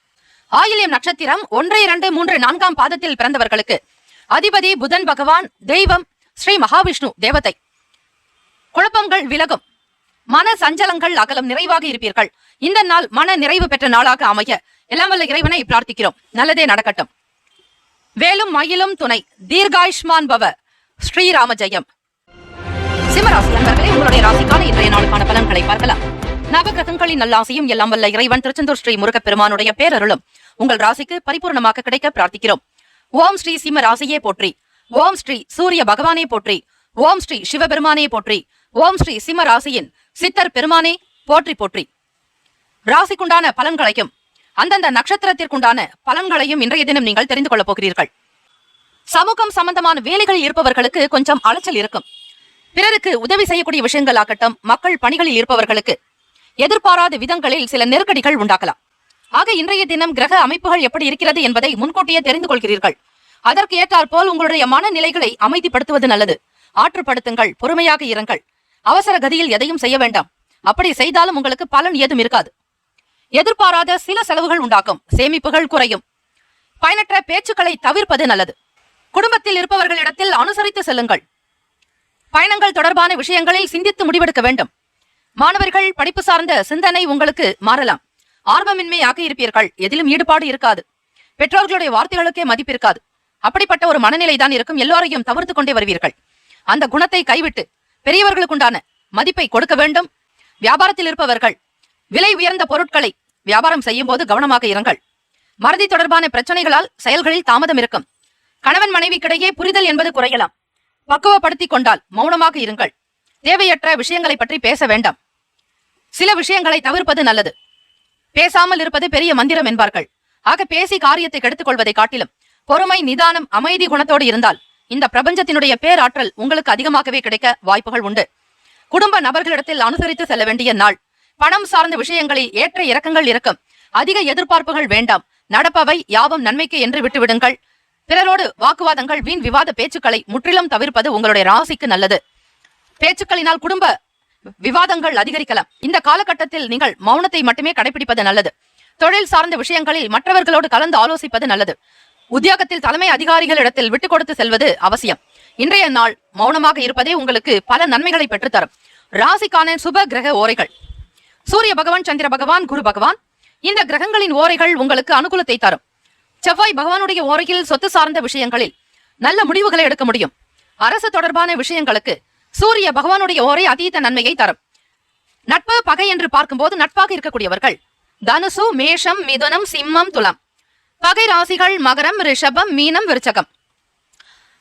ஆயில்யம் நட்சத்திரம் 1, 2, 3, 4ஆம் பாதத்தில் பிறந்தவர்களுக்கு அதிபதி புதன் பகவான், தெய்வம் ஸ்ரீ மகாவிஷ்ணு, தேவதை. குழப்பங்கள் விலகும். மன சஞ்சலங்கள் அகலம். நிறைவாக இருப்பீர்கள். இந்த நாள் மன நிறைவு பெற்ற நாளாக அமைய எல்லாம் வல்ல இறைவனை பிரார்த்திக்கிறோம். நல்லதே நடக்கட்டும். வேலும் மயிலும் துணை. தீர்காயுஷ்மான் பவ. ஸ்ரீராம ஜெயம். சிம்மராசி அன்பர்களே, உங்களுடைய ராசிக்கான இன்றைய நாளுக்கான பலன்களை பார்க்கலாம். நவகிரகங்களின் நல்லாசையும் எல்லாம் வல்ல இறைவன் திருச்செந்தூர் ஸ்ரீ முருகப்பெருமானுடைய பேரருளும் உங்கள் ராசிக்கு பரிபூர்ணமாக கிடைக்க பிரார்த்திக்கிறோம். ஓம் ஸ்ரீ சிம்ம ராசியே போற்றி. ஓம் ஸ்ரீ சூரிய பகவானே போற்றி. ஓம் ஸ்ரீ சிவபெருமானே போற்றி. ஓம் ஸ்ரீ சிம்ம ராசியின் சித்தர் பெருமானே போற்றி போற்றி. ராசிக்குண்டான பலன்களையும் அந்தந்த நட்சத்திரத்திற்குண்டான பலன்களையும் இன்றைய தினம் நீங்கள் தெரிந்து கொள்ளப் போகிறீர்கள். சமூகம் சம்பந்தமான வேலைகளில் இருப்பவர்களுக்கு கொஞ்சம் அலைச்சல் இருக்கும். பிறருக்கு உதவி செய்யக்கூடிய விஷயங்கள் ஆகட்டும், மக்கள் பணிகளில் இருப்பவர்களுக்கு எதிர்பாராத விதங்களில் சில நெருக்கடிகள் உண்டாக்கலாம். ஆக இன்றைய தினம் கிரக அமைப்புகள் எப்படி இருக்கிறது என்பதை முன்கூட்டியே தெரிந்து கொள்கிறீர்கள். அதற்கு ஏற்றாற் போல் உங்களுடைய மனநிலைகளை அமைதிப்படுத்துவது நல்லது. ஆற்றுப்படுத்துங்கள். பொறுமையாக இருங்கள். அவசர கதியில் எதையும் செய்ய வேண்டாம். அப்படி செய்தாலும் உங்களுக்கு பலன் ஏதும் இருக்காது. எதிர்பாராத சில செலவுகள் உண்டாக்கும். சேமிப்புகள் குறையும். பயனற்ற பேச்சுக்களை தவிர்ப்பது நல்லது. குடும்பத்தில் இருப்பவர்களிடத்தில் அனுசரித்து செல்லுங்கள். பயணங்கள் தொடர்பான விஷயங்களில் சிந்தித்து முடிவெடுக்க வேண்டும். மாணவர்கள் படிப்பு சார்ந்த சிந்தனை உங்களுக்கு மாறலாம். ஆர்வமின்மையாக இருப்பீர்கள். எதிலும் ஈடுபாடு இருக்காது. பெற்றோர்களுடைய வார்த்தைகளுக்கே மதிப்பு இருக்காது. அப்படிப்பட்ட ஒரு மனநிலை தான் இருக்கும். எல்லோரையும் தவிர்த்து கொண்டே வருவீர்கள். அந்த குணத்தை கைவிட்டு பெரியவர்களுக்குண்டான மதிப்பை கொடுக்க வேண்டும். வியாபாரத்தில் இருப்பவர்கள் விலை உயர்ந்த பொருட்களை வியாபாரம் செய்யும் போது கவனமாக இருங்கள். மறதி தொடர்பான பிரச்சனைகளால் செயல்களில் தாமதம் இருக்கும். கணவன் மனைவிக்கிடையே புரிதல் என்பது குறையலாம். பக்குவப்படுத்திக் கொண்டால் மௌனமாக இருங்கள். தேவையற்ற விஷயங்களை பற்றி பேச வேண்டாம். சில விஷயங்களை தவிர்ப்பது நல்லது. பேசாமல் இருப்பது பெரிய மந்திரம் என்பார்கள். ஆக பேசி காரியத்தை கெடுத்துக் கொள்வதை காட்டிலும் பொறுமை, நிதானம், அமைதி குணத்தோடு இருந்தால் இந்த பிரபஞ்சத்தினுடைய பேராற்றல் உங்களுக்கு அதிகமாகவே கிடைக்க வாய்ப்புகள் உண்டு. குடும்ப நபர்களிடத்தில் அனுசரித்து செல்ல வேண்டிய நாள். பணம் சார்ந்த விஷயங்களில் ஏற்ற இறக்கங்கள் இருக்கும். அதிக எதிர்பார்ப்புகள் வேண்டாம். நடப்பவை யாவும் நன்மைக்கு என்று விட்டுவிடுங்கள். பிறரோடு வாக்குவாதங்கள், வீண் விவாத பேச்சுக்களை முற்றிலும் தவிர்ப்பது உங்களுடைய ராசிக்கு நல்லது. பேச்சுக்களினால் குடும்ப விவாதங்கள் அதிகரிக்கலாம். இந்த காலகட்டத்தில் நீங்கள் மௌனத்தை மட்டுமே கடைபிடிப்பது நல்லது. தொழில் சார்ந்த விஷயங்களில் மற்றவர்களோடு கலந்து ஆலோசிப்பது நல்லது. உத்தியோகத்தில் தலைமை அதிகாரிகளிடத்தில் விட்டுக் கொடுத்து செல்வது அவசியம். இன்றைய நாள் மௌனமாக இருப்பதே உங்களுக்கு பல நன்மைகளை பெற்றுத்தரும். ராசிக்கான சுப கிரக ஓரைகள். சூரிய பகவான், சந்திர பகவான், குரு பகவான், இந்த கிரகங்களின் ஓரைகள் உங்களுக்கு அனுகூலத்தை தரும். செவ்வாய் பகவானுடைய ஓரையில் சொத்து சார்ந்த விஷயங்களில் நல்ல முடிவுகளை எடுக்க முடியும். அரசு தொடர்பான விஷயங்களுக்கு சூரிய பகவானுடைய ஓரை அதீத நன்மையை தரும். நட்பு பகை என்று பார்க்கும்போது நட்பாக இருக்கக்கூடியவர்கள் தனுசு, மேஷம், மிதுனம், சிம்மம், துலாம். பகை ராசிகள் மகரம், ரிஷபம், மீனம், விருச்சகம்.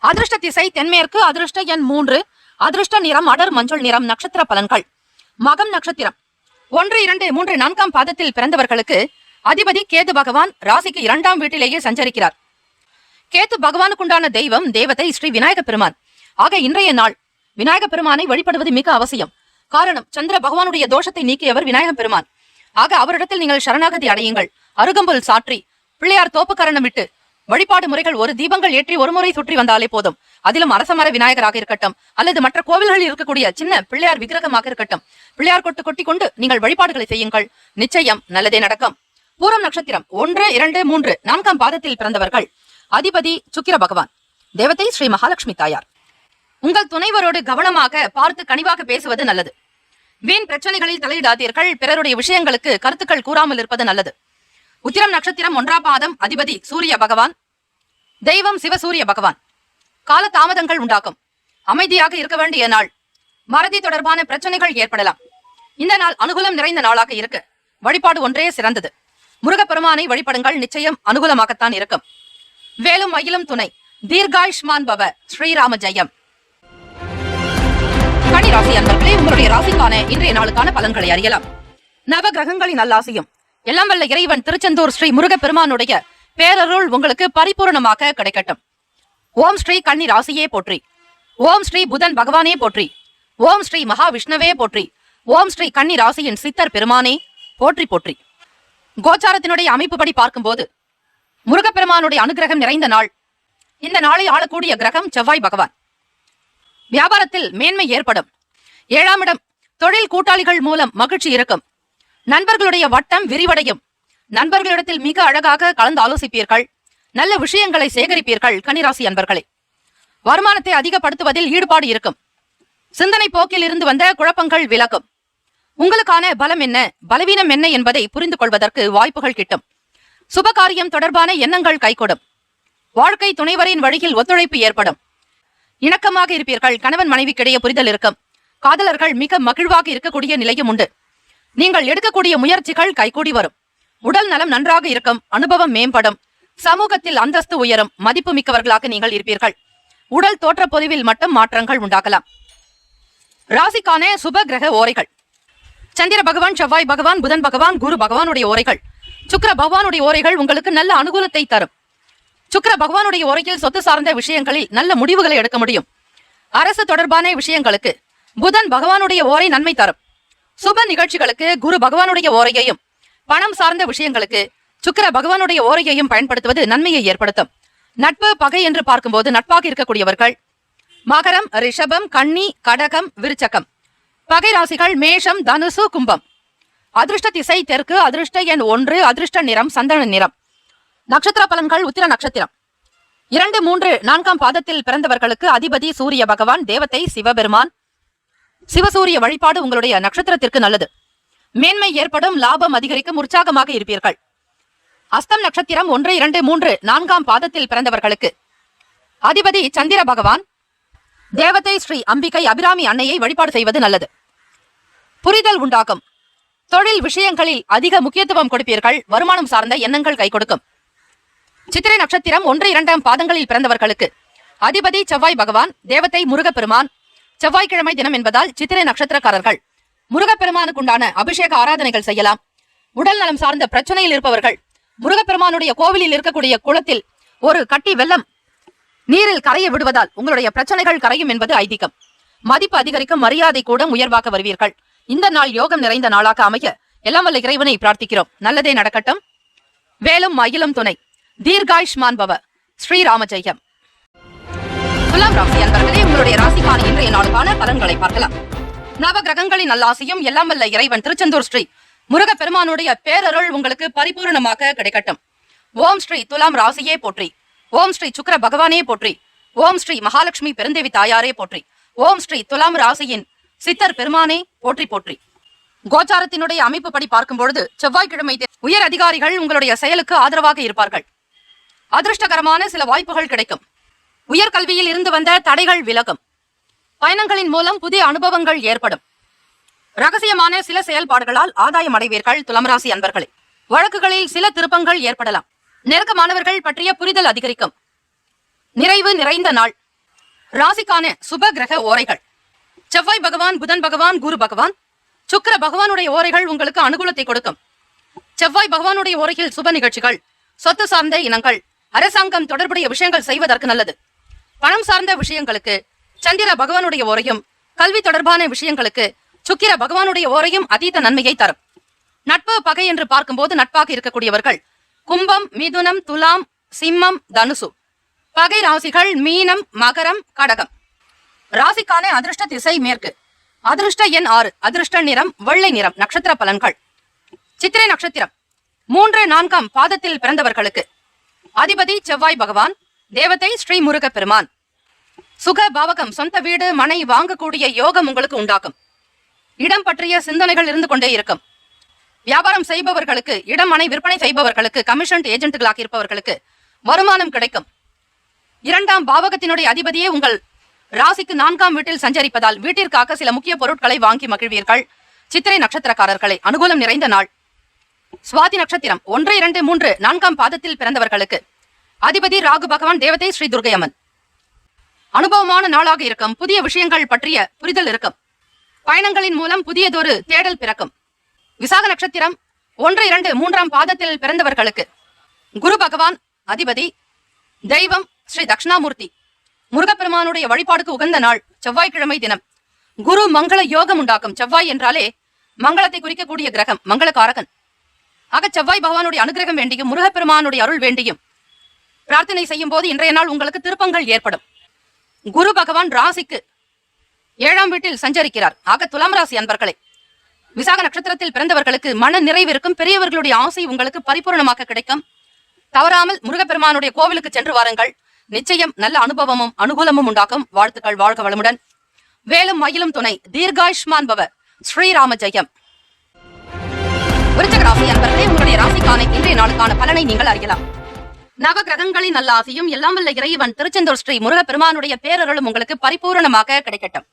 அதிர்ஷ்ட திசை தென்மேற்கு. அதிர்ஷ்ட எண் 3. அதிர்ஷ்ட நிறம் அடர் மஞ்சள் நிறம். நட்சத்திர பலன்கள். மகம் நட்சத்திரம் 1, 2, 3, 4ஆம் பாதத்தில் பிறந்தவர்களுக்கு அதிபதி கேது பகவான் ராசிக்கு 2ஆம் வீட்டிலேயே சஞ்சரிக்கிறார். கேது பகவானுக்குண்டான தெய்வம் தேவதை ஸ்ரீ விநாயக பெருமான். ஆக இன்றைய நாள் விநாயக பெருமானை வழிபடுவது மிக அவசியம். காரணம், சந்திர பகவானுடைய தோஷத்தை நீக்கியவர் விநாயக பெருமான். ஆக அவரிடத்தில் நீங்கள் சரணாகதி அடையுங்கள். அருகம்புல் சாற்றி பிள்ளையார் தோப்புக்கரணம் விட்டு வழிபாடு முறைகள் ஒரு தீபங்கள் ஏற்றி ஒரு முறை சுற்றி வந்தாலே போதும். அதிலும் அரசமர விநாயகராக இருக்கட்டும் அல்லது மற்ற கோவில்களில் இருக்கக்கூடிய சின்ன பிள்ளையார் விக்கிரகமாக இருக்கட்டும், பிள்ளையார் கொட்டு கொட்டி கொண்டு நீங்கள் வழிபாடுகளை செய்யுங்கள். நிச்சயம் நல்லதே நடக்கும். பூரம் நட்சத்திரம் 1, 2, 3, 4ஆம் பாதத்தில் பிறந்தவர்கள் அதிபதி சுக்கிர பகவான், தேவதை ஸ்ரீ மகாலட்சுமி தாயார். உங்கள் துணைவரோடு கவனமாக பார்த்து கனிவாக பேசுவது நல்லது. வீண் பிரச்சனைகளில் தலையிடாதீர்கள். பிறருடைய விஷயங்களுக்கு கருத்துக்கள் கூறாமல் இருப்பது நல்லது. உத்திரம் நட்சத்திரம் 1ஆம் பாதம் அதிபதி சூரிய பகவான், தெய்வம் சிவசூரிய பகவான். கால தாமதங்கள் உண்டாகும். அமைதியாக இருக்க வேண்டிய நாள். மறதி தொடர்பான பிரச்சனைகள் ஏற்படலாம். இந்த நாள் அனுகூலம் நிறைந்த நாளாக இருக்கு. வழிபாடு ஒன்றே சிறந்தது. முருகப்பெருமானை வழிபடுங்கள். நிச்சயம் அனுகூலமாகத்தான் இருக்கும். வேலும் மயிலும் துணை. தீர்காயுஷ்மான் பவ. ஸ்ரீராம ஜெயம். கன்னி ராசி அன்பர்களே, உங்களுடைய ராசிக்கான இன்றைய நாளுக்கான பலன்களை அறியலாம். நவ கிரகங்களின் நல்லாசியும் எல்லாம் வல்ல இறைவன் திருச்செந்தூர் ஸ்ரீ முருகப்பெருமானுடைய பேரருள் உங்களுக்கு பரிபூர்ணமாக கிடைக்கட்டும். ஓம் ஸ்ரீ கன்னி ராசியே போற்றி. ஓம் ஸ்ரீ புதன் பகவானே போற்றி. ஓம் ஸ்ரீ மகாவிஷ்ணுவே போற்றி. ஓம் ஸ்ரீ கன்னி ராசியின் சித்தர் பெருமானே போற்றி போற்றி. கோச்சாரத்தினுடைய அமைப்புப்படி பார்க்கும்போது முருகப்பெருமானுடைய அனுகிரகம் நிறைந்த நாள். இந்த நாளை ஆளக்கூடிய கிரகம் செவ்வாய் பகவான். வியாபாரத்தில் மேன்மை ஏற்படும். 7ஆம் இடம். தொழில் கூட்டாளிகள் மூலம் மகிழ்ச்சி இருக்கும். நண்பர்களுடைய வட்டம் விரிவடையும். நண்பர்களிடத்தில் மிக அழகாக கலந்து ஆலோசிப்பீர்கள். நல்ல விஷயங்களை சேகரிப்பீர்கள். கன்னிராசி அன்பர்களே, வருமானத்தை அதிகப்படுத்துவதில் ஈடுபாடு இருக்கும். சிந்தனை போக்கில் இருந்து வந்த குழப்பங்கள் விலகும். உங்களுக்கான பலம் என்ன, பலவீனம் என்ன என்பதை புரிந்து கொள்வதற்கு வாய்ப்புகள் கிட்டும். சுபகாரியம் தொடர்பான எண்ணங்கள் கைகூடும். வாழ்க்கை துணைவரின் வழியில் ஒத்துழைப்பு ஏற்படும். இணக்கமாக இருப்பீர்கள். கணவன் மனைவிக்கிடையே புரிதல் இருக்கும். காதலர்கள் மிக மகிழ்வாக இருக்கக்கூடிய நிலையும் உண்டு. நீங்கள் எடுக்கக்கூடிய முயற்சிகள் கைகூடி வரும். உடல் நலம் நன்றாக இருக்கும். அனுபவம் மேம்படும். சமூகத்தில் அந்தஸ்து உயரும். மதிப்பு மிக்கவர்களாக நீங்கள் இருப்பீர்கள். உடல் தோற்ற பொலிவில் மட்டும் மாற்றங்கள் உண்டாகலாம். ராசிக்கான சுப கிரக ஓரைகள். சந்திர பகவான், செவ்வாய் பகவான், புதன் பகவான், குரு பகவானுடைய ஓரைகள். சுக்கிர பகவானுடைய ஓரைகள் உங்களுக்கு நல்ல அனுகூலத்தை தரும். சுக்கிர பகவானுடைய ஓரையில் சொத்து சார்ந்த விஷயங்களில் நல்ல முடிவுகளை எடுக்க முடியும். அரசு தொடர்பான விஷயங்களுக்கு புதன் பகவானுடைய ஓரை நன்மை தரும். சுப நிகழ்ச்சிகளுக்கு குரு பகவானுடைய ஓரையையும், பணம் சார்ந்த விஷயங்களுக்கு சுக்கிர பகவானுடைய ஓரையையும் பயன்படுத்துவது நன்மையை ஏற்படுத்தும். நட்பு பகை என்று பார்க்கும்போது நட்பாக இருக்கக்கூடியவர்கள் மகரம், ரிஷபம், கன்னி, கடகம், விருச்சகம். பகை ராசிகள் மேஷம், தனுசு, கும்பம். அதிர்ஷ்ட திசை தெற்கு. அதிர்ஷ்ட எண் 1. அதிர்ஷ்ட நிறம் சந்தன நிறம். நட்சத்திர பலன்கள். உத்திர நட்சத்திரம் 2, 3, 4ஆம் பாதத்தில் பிறந்தவர்களுக்கு அதிபதி சூரிய பகவான், தேவதை சிவபெருமான். சிவசூரிய வழிபாடு உங்களுடைய நட்சத்திரத்திற்கு நல்லது. மேன்மை ஏற்படும். லாபம் அதிகரிக்கும். உற்சாகமாக இருப்பீர்கள். அஸ்தம் நட்சத்திரம் 1, 2, 3, 4ஆம் பாதத்தில் பிறந்தவர்களுக்கு அதிபதி சந்திர பகவான், தேவதை ஸ்ரீ அம்பிகை அபிராமி அன்னையை வழிபாடு செய்வது நல்லது. புரிதல் உண்டாகும். தொழில் விஷயங்களில் அதிக முக்கியத்துவம் கொடுப்பீர்கள். வருமானம் சார்ந்த எண்ணங்கள் கை கொடுக்கும். சித்திரை நட்சத்திரம் 1, 2ஆம் பாதங்களில் பிறந்தவர்களுக்கு அதிபதி செவ்வாய் பகவான், தேவதை முருகப்பெருமான். செவ்வாய்க்கிழமை தினம் என்பதால் சித்திரை நட்சத்திரக்காரர்கள் முருகப்பெருமானுக்குண்டான அபிஷேக ஆராதனைகள் செய்யலாம். உடல் நலம் சார்ந்த பிரச்சனையில் இருப்பவர்கள் முருகப்பெருமானுடைய கோவிலில் இருக்கக்கூடிய குளத்தில் ஒரு கட்டி வெள்ளம் நீரில் கரைய விடுவதால் உங்களுடைய பிரச்சனைகள் கரையும் என்பது ஐதீகம். மதிப்பு அதிகரிக்கும். மரியாதை கூட உயர்வாக வருவீர்கள். இந்த நாள் யோகம் நிறைந்த நாளாக அமைய எல்லாம் வல்ல இறைவனை பிரார்த்திக்கிறோம். நல்லதே நடக்கட்டும். வேலும் மயிலும் துணை. தீர்காயுஷ்மான் பவ. ஸ்ரீராம ஜெயம். துலாம் ராசி அன்பர்களே, உங்களுடைய ராசிக்கான இன்றைய நாளுக்கான பலன்களை பார்க்கலாம். நவ கிரகங்களின் நல்லாசியும் எல்லாம் வல்ல இறைவன் திருச்செந்தூர் ஸ்ரீ முருகப்பெருமானுடைய பேரருள் உங்களுக்கு பரிபூர்ணமாக கிடைக்கட்டும். ஓம் ஸ்ரீ துலாம் ராசியே போற்றி. ஓம் ஸ்ரீ சுக்கிர பகவானே போற்றி. ஓம் ஸ்ரீ மகாலட்சுமி பெருந்தேவி தாயாரே போற்றி. ஓம் ஸ்ரீ துலாம் ராசியின் சித்தர் பெருமானே போற்றி போற்றி. கோச்சாரத்தினுடைய அமைப்பு படி பார்க்கும் பொழுது செவ்வாய்க்கிழமை உயர் அதிகாரிகள் உங்களுடைய செயலுக்கு ஆதரவாக இருப்பார்கள். அதிர்ஷ்டகரமான சில வாய்ப்புகள் கிடைக்கும். உயர்கல்வியில் இருந்து வந்த தடைகள் விலகும். பயணங்களின் மூலம் புதிய அனுபவங்கள் ஏற்படும். ரகசியமான சில செயல்பாடுகளால் ஆதாயம் அடைவீர்கள். துலாம் ராசி அன்பர்களே, வழக்குகளில் சில திருப்பங்கள் ஏற்படலாம். நெருக்கமானவர்கள் பற்றிய புரிதல் அதிகரிக்கும். நிறைவு நிறைந்த நாள். ராசிக்கான சுப கிரக ஓரைகள். செவ்வாய் பகவான், புதன் பகவான், குரு பகவான், சுக்கிர பகவானுடைய ஓரைகள் உங்களுக்கு அனுகூலத்தை கொடுக்கும். செவ்வாய் பகவானுடைய ஓரையில் சுப நிகழ்ச்சிகள், சொத்து சார்ந்த இனங்கள், அரசாங்கம் தொடர்புடைய விஷயங்கள் செய்வதற்கு நல்லது. பணம் சார்ந்த விஷயங்களுக்கு சந்திர பகவானுடைய ஓரையும், கல்வி தொடர்பான விஷயங்களுக்கு சுக்கிர பகவானுடைய ஓரையும் அதீத நன்மையை தரும். நட்பு பகை என்று பார்க்கும்போது நட்பாக இருக்கக்கூடியவர்கள் கும்பம், மிதுனம், துலாம், சிம்மம், தனுசு. பகை ராசிகள் மீனம், மகரம், கடகம். ராசிக்கான அதிர்ஷ்ட திசை மேற்கு. அதிர்ஷ்ட எண் 6. அதிர்ஷ்ட நிறம் வெள்ளை நிறம். நட்சத்திர பலன்கள். சித்திரை நட்சத்திரம் 3, 4 பாதத்தில் பிறந்தவர்களுக்கு அதிபதி செவ்வாய் பகவான், தேவதை ஸ்ரீ முருக பெருமான். சுக பாவகம், சொந்த வீடு மனை வாங்கக்கூடிய யோகம் உங்களுக்கு உண்டாகும். இடம் பற்றிய சிந்தனைகள் இருந்து கொண்டே இருக்கும். வியாபாரம் செய்பவர்களுக்கு, இடம் மனை விற்பனை செய்பவர்களுக்கு, கமிஷன் ஏஜென்ட்டுகளாக இருப்பவர்களுக்கு வருமானம் கிடைக்கும். 2ஆம் பாவகத்தினுடைய அதிபதியே உங்கள் ராசிக்கு 4ஆம் வீட்டில் சஞ்சரிப்பதால் வீட்டிற்காக சில முக்கிய பொருட்களை வாங்கி மகிழ்வீர்கள். சித்திரை நட்சத்திரக்காரர்களை அனுகூலம் நிறைந்த நாள். சுவாதி நட்சத்திரம் 1, 2, 3, 4 பாதத்தில் பிறந்தவர்களுக்கு அதிபதி ராகு பகவான், தேவதை ஸ்ரீ துர்கையம்மன். அனுபவமான நாளாக இருக்கும். புதிய விஷயங்கள் பற்றிய புரிதல் இருக்கும். பயணங்களின் மூலம் புதியதொரு தேடல் பிறக்கும். விசாக நட்சத்திரம் 1, 2, 3 பாதத்தில் பிறந்தவர்களுக்கு குரு பகவான் அதிபதி, தெய்வம் ஸ்ரீ தட்சிணாமூர்த்தி. முருகப்பெருமானுடைய வழிபாடுக்கு உகந்த நாள். செவ்வாய்க்கிழமை தினம். குரு மங்கள யோகம் உண்டாக்கும். செவ்வாய் என்றாலே மங்களத்தை குறிக்கக்கூடிய கிரகம், மங்களகாரகன். ஆக செவ்வாய் பகவானுடைய அனுகிரகம் வேண்டியும் முருகப்பெருமானுடைய அருள் வேண்டியும் பிரார்த்தனை செய்யும் போது இன்றைய நாள் உங்களுக்கு திருப்பங்கள் ஏற்படும். குரு பகவான் ராசிக்கு 7ஆம் வீட்டில் சஞ்சரிக்கிறார். ஆக துலாம் ராசி அன்பர்களே, விசாக நட்சத்திரத்தில் பிறந்தவர்களுக்கு மன நிறைவு இருக்கும். பெரியவர்களுடைய ஆசை உங்களுக்கு பரிபூர்ணமாக கிடைக்கும். தவறாமல் முருகப்பெருமானுடைய கோவிலுக்கு சென்று வாருங்கள். நிச்சயம் நல்ல அனுபவமும் அனுகூலமும் உண்டாக்கும். வாழ்த்துக்கள். வாழ்க வளமுடன். வேலும் மயிலும் துணை. தீர்காயுஷ்மான் பவ. ஸ்ரீராம ஜெயம். விருச்சிக ராசி அன்பர்களே, உங்களுடைய ராசிக்கான இன்றைய நாளுக்கான பலனை நீங்கள் அறியலாம். நவ கிரகங்களின் நல்ல ஆசையும் எல்லாம் வல்ல இறைவன் திருச்செந்தூர் ஸ்ரீ முருகப்பெருமானுடைய பேரருளும் உங்களுக்கு பரிபூரணமாக கிடைக்கட்டும்.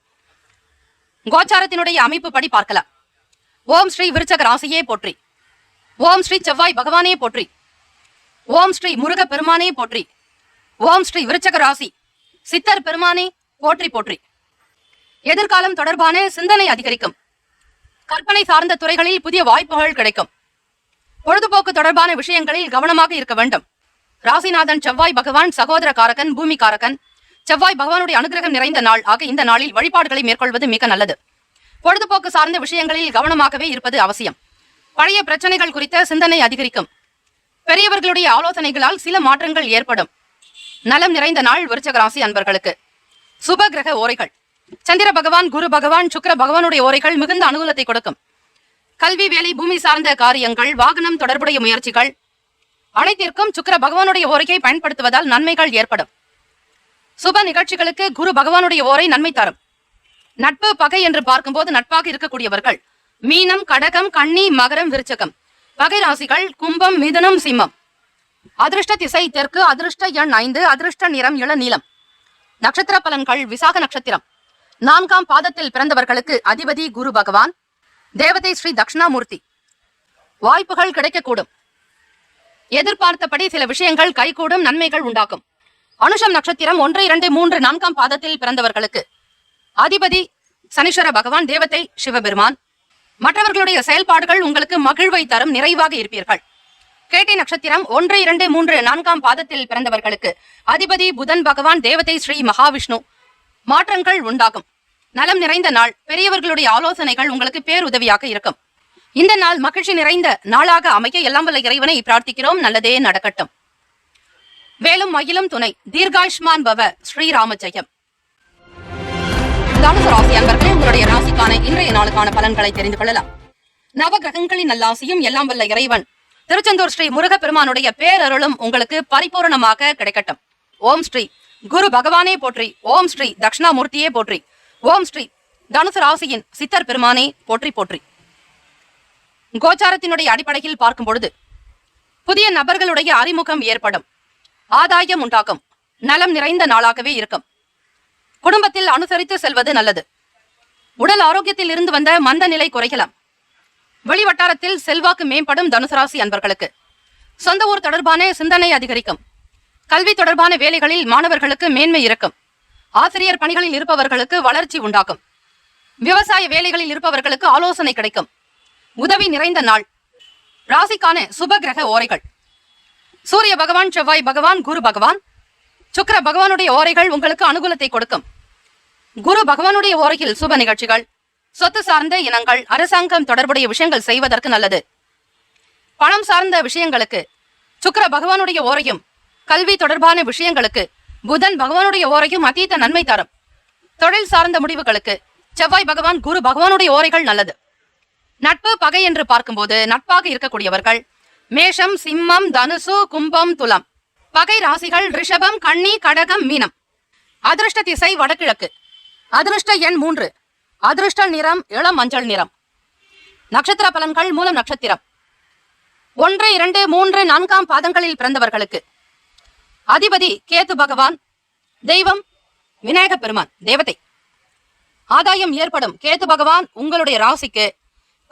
கோச்சாரத்தினுடைய அமைப்பு படி பார்க்கலாம். ஓம் ஸ்ரீ விருச்சக ராசியே போற்றி. ஓம் ஸ்ரீ செவ்வாய் பகவானே போற்றி. ஓம் ஸ்ரீ முருக பெருமானே போற்றி. ஓம் ஸ்ரீ விருச்சக ராசி சித்தர் பெருமானே போற்றி போற்றி. எதிர்காலம் தொடர்பான சிந்தனை அதிகரிக்கும். கற்பனை சார்ந்த துறைகளில் புதிய வாய்ப்புகள் கிடைக்கும். பொழுதுபோக்கு தொடர்பான விஷயங்களில் கவனமாக இருக்க வேண்டும். ராசிநாதன் செவ்வாய் பகவான் சகோதர காரகன், பூமி காரகன். செவ்வாய் பகவானுடைய அனுகிரகம் நிறைந்த நாள். ஆக இந்த நாளில் வழிபாடுகளை மேற்கொள்வது மிக நல்லது. பொழுதுபோக்கு சார்ந்த விஷயங்களில் கவனமாகவே இருப்பது அவசியம். பழைய பிரச்சனைகள் குறித்த சிந்தனை அதிகரிக்கும். பெரியவர்களுடைய ஆலோசனைகளால் சில மாற்றங்கள் ஏற்படும். நலம் நிறைந்த நாள் விருச்சிக ராசி அன்பர்களுக்கு. சுப கிரக ஓரைகள். சந்திர பகவான், குரு பகவான், சுக்கிர பகவானுடைய ஓரைகள் மிகுந்த அனுகூலத்தை கொடுக்கும். கல்வி, வேலை, பூமி சார்ந்த காரியங்கள், வாகனம் தொடர்புடைய முயற்சிகள் அனைத்திற்கும் சுக்கிர பகவானுடைய ஓரையை பயன்படுத்துவதால் நன்மைகள் ஏற்படும். சுப நிகழ்ச்சிகளுக்கு குரு பகவானுடைய ஓரை நன்மை தரும். நட்பு பகை என்று பார்க்கும்போது நட்பாக இருக்கக்கூடியவர்கள் மீனம், கடகம், கன்னி, மகரம், விருச்சகம். பகை ராசிகள் கும்பம், மிதுனம், சிம்மம். அதிர்ஷ்ட திசை தெற்கு. அதிர்ஷ்ட எண் 5. அதிர்ஷ்ட நிறம் இளநீலம். நட்சத்திர பலன்கள். விசாக நட்சத்திரம் 4ஆம் பாதத்தில் பிறந்தவர்களுக்கு அதிபதி குரு பகவான், தேவதை ஸ்ரீ தட்சிணாமூர்த்தி. வாய்ப்புகள் கிடைக்கக்கூடும். எதிர்பார்த்தபடி சில விஷயங்கள் கைகூடும். நன்மைகள் உண்டாக்கும். அனுஷம் நட்சத்திரம் 1, 2, 3, 4ஆம் பாதத்தில் பிறந்தவர்களுக்கு அதிபதி சனீஸ்வர பகவான், தேவதை சிவபெருமான். மற்றவர்களுடைய செயல்பாடுகள் உங்களுக்கு மகிழ்வை தரும். நிறைவாக இருப்பீர்கள். கேட்டை நட்சத்திரம் 1, 2, 3, 4ஆம் பாதத்தில் பிறந்தவர்களுக்கு அதிபதி புதன் பகவான், தேவதை ஸ்ரீ மகாவிஷ்ணு. மாற்றங்கள் உண்டாகும். நலம் நிறைந்த நாள். பெரியவர்களுடைய ஆலோசனைகள் உங்களுக்கு பேருதவியாக இருக்கும். இந்த நாள் மகிழ்ச்சி நிறைந்த நாளாக அமைய எல்லாம் வல்ல இறைவனை பிரார்த்திக்கிறோம். நல்லதே நடக்கட்டும். வேலும் மயிலும் துணை. தீர்காயுஷ்மான் பவ. ஸ்ரீராம ஜெயம். தனுசு ராசி அன்பர்களே, உங்களுடைய ராசிக்கான இன்றைய நாளுக்கான பலன்களை தெரிந்து கொள்ளலாம். நவ கிரகங்களின் நல்லாசியும் எல்லாம் வல்ல இறைவன் திருச்செந்தூர் ஸ்ரீ முருகப்பெருமானுடைய பேரருளும் உங்களுக்கு பரிபூரணமாக கிடைக்கட்டும். ஓம் ஸ்ரீ குரு பகவானே போற்றி, ஓம் ஸ்ரீ தட்சிணாமூர்த்தியே போற்றி, ஓம் ஸ்ரீ தனுசு ராசியின் சித்தர் பெருமானே போற்றி போற்றி. கோச்சாரத்தினுடைய அடிப்படையில் பார்க்கும் பொழுது புதிய நபர்களுடைய அறிமுகம் ஏற்படும், ஆதாயம் உண்டாகும், நலம் நிறைந்த நாளாகவே இருக்கும். குடும்பத்தில் அனுசரித்து செல்வது நல்லது. உடல் ஆரோக்கியத்தில் இருந்து வந்த மந்த நிலை குறையலாம். வெளிவட்டாரத்தில் செல்வாக்கு மேம்படும் தனுசராசி அன்பர்களுக்கு சொந்த ஊர் தொடர்பான சிந்தனை அதிகரிக்கும். கல்வி தொடர்பான வேலைகளில் மாணவர்களுக்கு மேன்மை இருக்கும். ஆசிரியர் பணிகளில் இருப்பவர்களுக்கு வளர்ச்சி உண்டாகும். விவசாய வேலைகளில் இருப்பவர்களுக்கு ஆலோசனை கிடைக்கும். உதவி நிறைந்த நாள். ராசிக்கான சுப கிரக ஓரைகள்: சூரிய பகவான், செவ்வாய் பகவான், குரு பகவான், சுக்கிர பகவானுடைய ஓரைகள் உங்களுக்கு அனுகூலத்தை கொடுக்கும். குரு பகவானுடைய ஓரையில் சுப நிகழ்ச்சிகள், சொத்து சார்ந்த இனங்கள், அரசாங்கம் தொடர்புடைய விஷயங்கள் செய்வதற்கு நல்லது. பணம் சார்ந்த விஷயங்களுக்கு சுக்கிர பகவானுடைய ஓரையும், கல்வி தொடர்பான விஷயங்களுக்கு புதன் பகவானுடைய ஓரையும் அதீத நன்மை தரும். தொழில் சார்ந்த முடிவுகளுக்கு செவ்வாய் பகவான், குரு பகவானுடைய ஓரைகள் நல்லது. நட்பு பகை என்று பார்க்கும்போது நட்பாக இருக்கக்கூடியவர்கள் மேஷம், சிம்மம், தனுசு, கும்பம், துலாம். பகை ராசிகள் ரிஷபம், கன்னி, கடகம், மீனம். அதிர்ஷ்ட திசை வடகிழக்கு. அதிர்ஷ்ட எண் 3. அதிர்ஷ்ட நிறம் இளம் மஞ்சள் நிறம். நட்சத்திர பலன்கள்: மூலம் நட்சத்திரம் 1, 2, 3, 4 பாதங்களில் பிறந்தவர்களுக்கு அதிபதி கேது பகவான், தெய்வம் விநாயக பெருமான், தேவதை. ஆதாயம் ஏற்படும். கேது பகவான் உங்களுடைய ராசிக்கு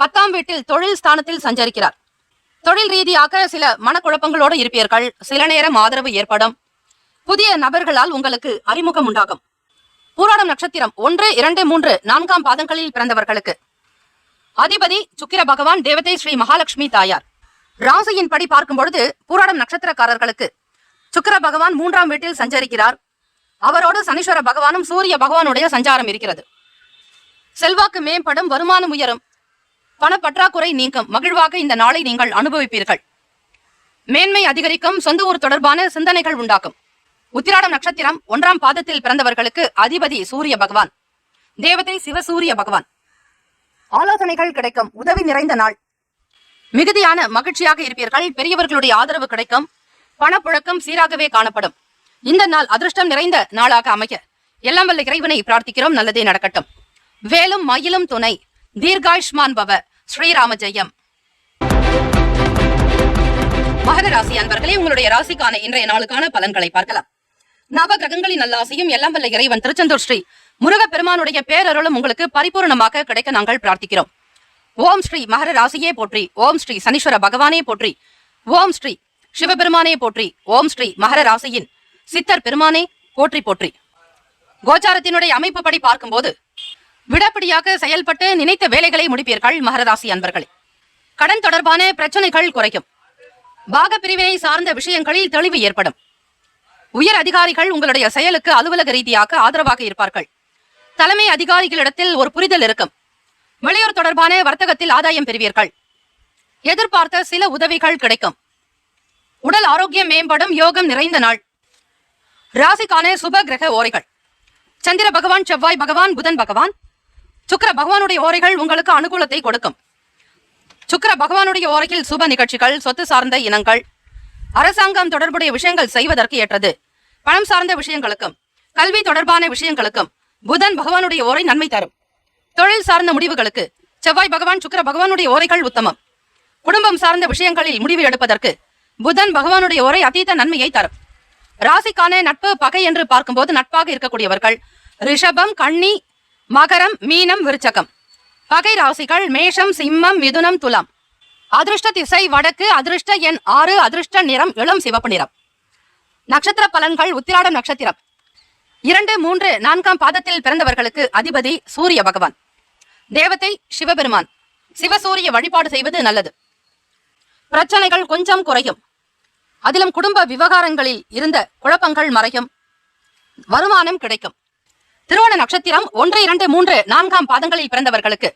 10ஆம் வீட்டில் தொழில் ஸ்தானத்தில் சஞ்சரிக்கிறார். தொழில் ரீதியாக சில மனக்குழப்பங்களோடு இருப்பீர்கள். சில நேரம் ஆதரவு ஏற்படும். புதிய நபர்களால் உங்களுக்கு அறிமுகம் உண்டாகும். பூராடம் நட்சத்திரம் 1, 2, 3, 4 பாதங்களில் பிறந்தவர்களுக்கு அதிபதி சுக்கிர பகவான், தேவதை ஸ்ரீ மகாலட்சுமி தாயார். ராசியின் படி பார்க்கும் பொழுது பூராடம் நட்சத்திரக்காரர்களுக்கு சுக்கிர பகவான் 3ஆம் வீட்டில் சஞ்சரிக்கிறார். அவரோடு சனீஸ்வர பகவானும் சூரிய பகவானுடைய சஞ்சாரம் இருக்கிறது. செல்வாக்கு மேம்படும், வருமானம் உயரும், பணப்பற்றாக்குறை நீங்கும். மகிழ்வாக இந்த நாளை நீங்கள் அனுபவிப்பீர்கள். மேன்மை அதிகரிக்கும். சொந்த ஊர் தொடர்பான சிந்தனைகள் உண்டாக்கும். உத்திராடம் நட்சத்திரம் 1ஆம் பாதத்தில் பிறந்தவர்களுக்கு அதிபதி சூரிய பகவான், தேவதை சிவசூரிய பகவான். ஆலோசனைகள் கிடைக்கும். உதவி நிறைந்த நாள். மிகுதியான மகிழ்ச்சியாக இருப்பீர்கள். பெரியவர்களுடைய ஆதரவு கிடைக்கும். பணப்புழக்கம் சீராகவே காணப்படும். இந்த நாள் அதிர்ஷ்டம் நிறைந்த நாளாக அமைய எல்லாம் வல்ல இறைவனை பிரார்த்திக்கிறோம். நல்லதே நடக்கட்டும். வேலும் மயிலும் துணை. தீர்காயுஷ்மான் பவ. ஸ்ரீராம ஜெயம். மகர ராசி அன்பர்களே, உங்களுடைய ராசிக்கான இன்றைய நாளுக்கான பலன்களை பார்க்கலாம். நவ கிரகங்களின் நல்லாசியும் எல்லாம் வல்ல இறைவன் திருச்செந்தூர் ஸ்ரீ முருகப் பெருமானுடைய பேரருளும் உங்களுக்கு பரிபூர்ணமாக கிடைக்க நாங்கள் பிரார்த்திக்கிறோம். ஓம் ஸ்ரீ மகர ராசியே போற்றி, ஓம் ஸ்ரீ சனீஸ்வர பகவானே போற்றி, ஓம் ஸ்ரீ சிவபெருமானே போற்றி, ஓம் ஸ்ரீ மகர ராசியின் சித்தர் பெருமானே போற்றி போற்றி. கோச்சாரத்தினுடைய அமைப்பு படி பார்க்கும்போது விடாப்பிடியாக செயல்பட்டு நினைத்த வேலைகளை முடிப்பீர்கள். மகர ராசி அன்பர்களே, கடன் தொடர்பான பிரச்சனைகள் குறைக்கும். பாக பிரிவினை சார்ந்த விஷயங்களில் தெளிவு ஏற்படும். உயர் அதிகாரிகள் உங்களுடைய செயலுக்கு அலுவலக ரீதியாக ஆதரவாக இருப்பார்கள். தலைமை அதிகாரிகளிடத்தில் ஒரு புரிதல் இருக்கும். வெளியூர் தொடர்பான வர்த்தகத்தில் ஆதாயம் பெறுவீர்கள். எதிர்பார்த்த சில உதவிகள் கிடைக்கும். உடல் ஆரோக்கியம் மேம்படும். யோகம் நிறைந்த நாள். ராசிக்கான சுப கிரக ஓரைகள்: சந்திர பகவான், செவ்வாய் பகவான், புதன் பகவான், சுக்கிர பகவானுடைய ஓரைகள் உங்களுக்கு அனுகூலத்தை கொடுக்கும். சுக்கிர பகவானுடைய ஓரையில் சுப நிகழ்ச்சிகள், சொத்து சார்ந்த இனங்கள், அரசாங்கம் தொடர்புடைய விஷயங்கள் செய்வதற்கு ஏற்றது. பணம் சார்ந்த விஷயங்களுக்கும் கல்வி தொடர்பான விஷயங்களுக்கும் புதன் பகவானுடைய ஓரை நன்மை தரும். தொழில் சார்ந்த முடிவுகளுக்கு செவ்வாய் பகவான், சுக்கிர பகவானுடைய ஓரைகள் உத்தமம். குடும்பம் சார்ந்த விஷயங்களில் முடிவு எடுப்பதற்கு புதன் பகவானுடைய ஓரை அதீத நன்மையை தரும். ராசிக்கான நட்பு பகை என்று பார்க்கும்போது நட்பாக இருக்கக்கூடியவர்கள் ரிஷபம், கன்னி, மகரம், மீனம், விருச்சகம். பகை ராசிகள் மேஷம், சிம்மம், மிதுனம், துலாம். அதிர்ஷ்ட திசை வடக்கு. அதிர்ஷ்ட எண் 6. அதிர்ஷ்ட நிறம் இளம் சிவப்பு நிறம். நட்சத்திர பலன்கள்: உத்திராடம் நட்சத்திரம் 2, 3, 4 பாதத்தில் பிறந்தவர்களுக்கு அதிபதி சூரிய பகவான், தேவதை சிவபெருமான். சிவசூரிய வழிபாடு செய்வது நல்லது. பிரச்சனைகள் கொஞ்சம் குறையும். அதிலும் குடும்ப விவகாரங்களில் இருந்த குழப்பங்கள் மறையும். வருமானம் கிடைக்கும். திருவோண நட்சத்திரம் 1, 2, 3, 4 பாதங்களில் பிறந்தவர்களுக்கு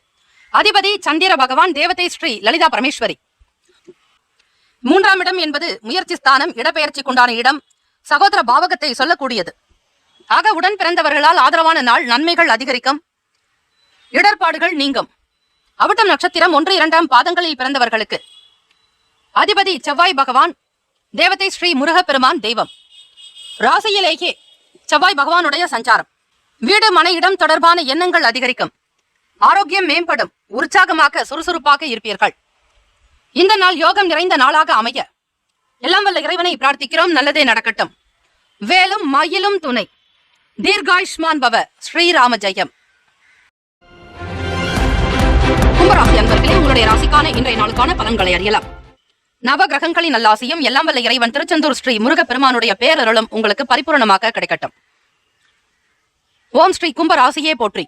அதிபதி சந்திர பகவான், தேவதை ஸ்ரீ லலிதா பரமேஸ்வரி. 3ஆம் இடம் என்பது முயற்சி ஸ்தானம், இடப்பெயர்ச்சிக்குண்டான இடம், சகோதர பாவகத்தை சொல்லக்கூடியது. ஆக உடன் பிறந்தவர்களால் ஆதரவான நாள். நன்மைகள் அதிகரிக்கும். இடர்பாடுகள் நீங்கும். அவிட்டம் நட்சத்திரம் 1, 2 பாதங்களில் பிறந்தவர்களுக்கு அதிபதி செவ்வாய் பகவான், தேவதை ஸ்ரீ முருகப்பெருமான், தெய்வம். ராசியிலேயே செவ்வாய் பகவானுடைய சஞ்சாரம். வீடு மனை இடம் தொடர்பான எண்ணங்கள் அதிகரிக்கும். ஆரோக்கியம் மேம்படும். உற்சாகமாக சுறுசுறுப்பாக இருப்பீர்கள். இந்த நாள் யோகம் நிறைந்த நாளாக அமைய எல்லாம் வல்ல இறைவனை பிரார்த்திக்கிறோம். நல்லதே நடக்கட்டும். வேலும் மயிலும் துணை. தீர்காயுஷ்மான் பவ. ஸ்ரீராம ஜெயம். கும்பராசி அன்பர்களே, உங்களுடைய ராசிக்கான இன்றைய நாளுக்கான பலன்களை அறியலாம். நவ கிரகங்களின் நல்லாசியும் எல்லாம் வல்ல இறைவன் திருச்செந்தூர் ஸ்ரீ முருகப்பெருமானுடைய பேரருளும் உங்களுக்கு பரிபூரணமாக கிடைக்கட்டும். ஓம் ஸ்ரீ கும்பராசியே போற்றி.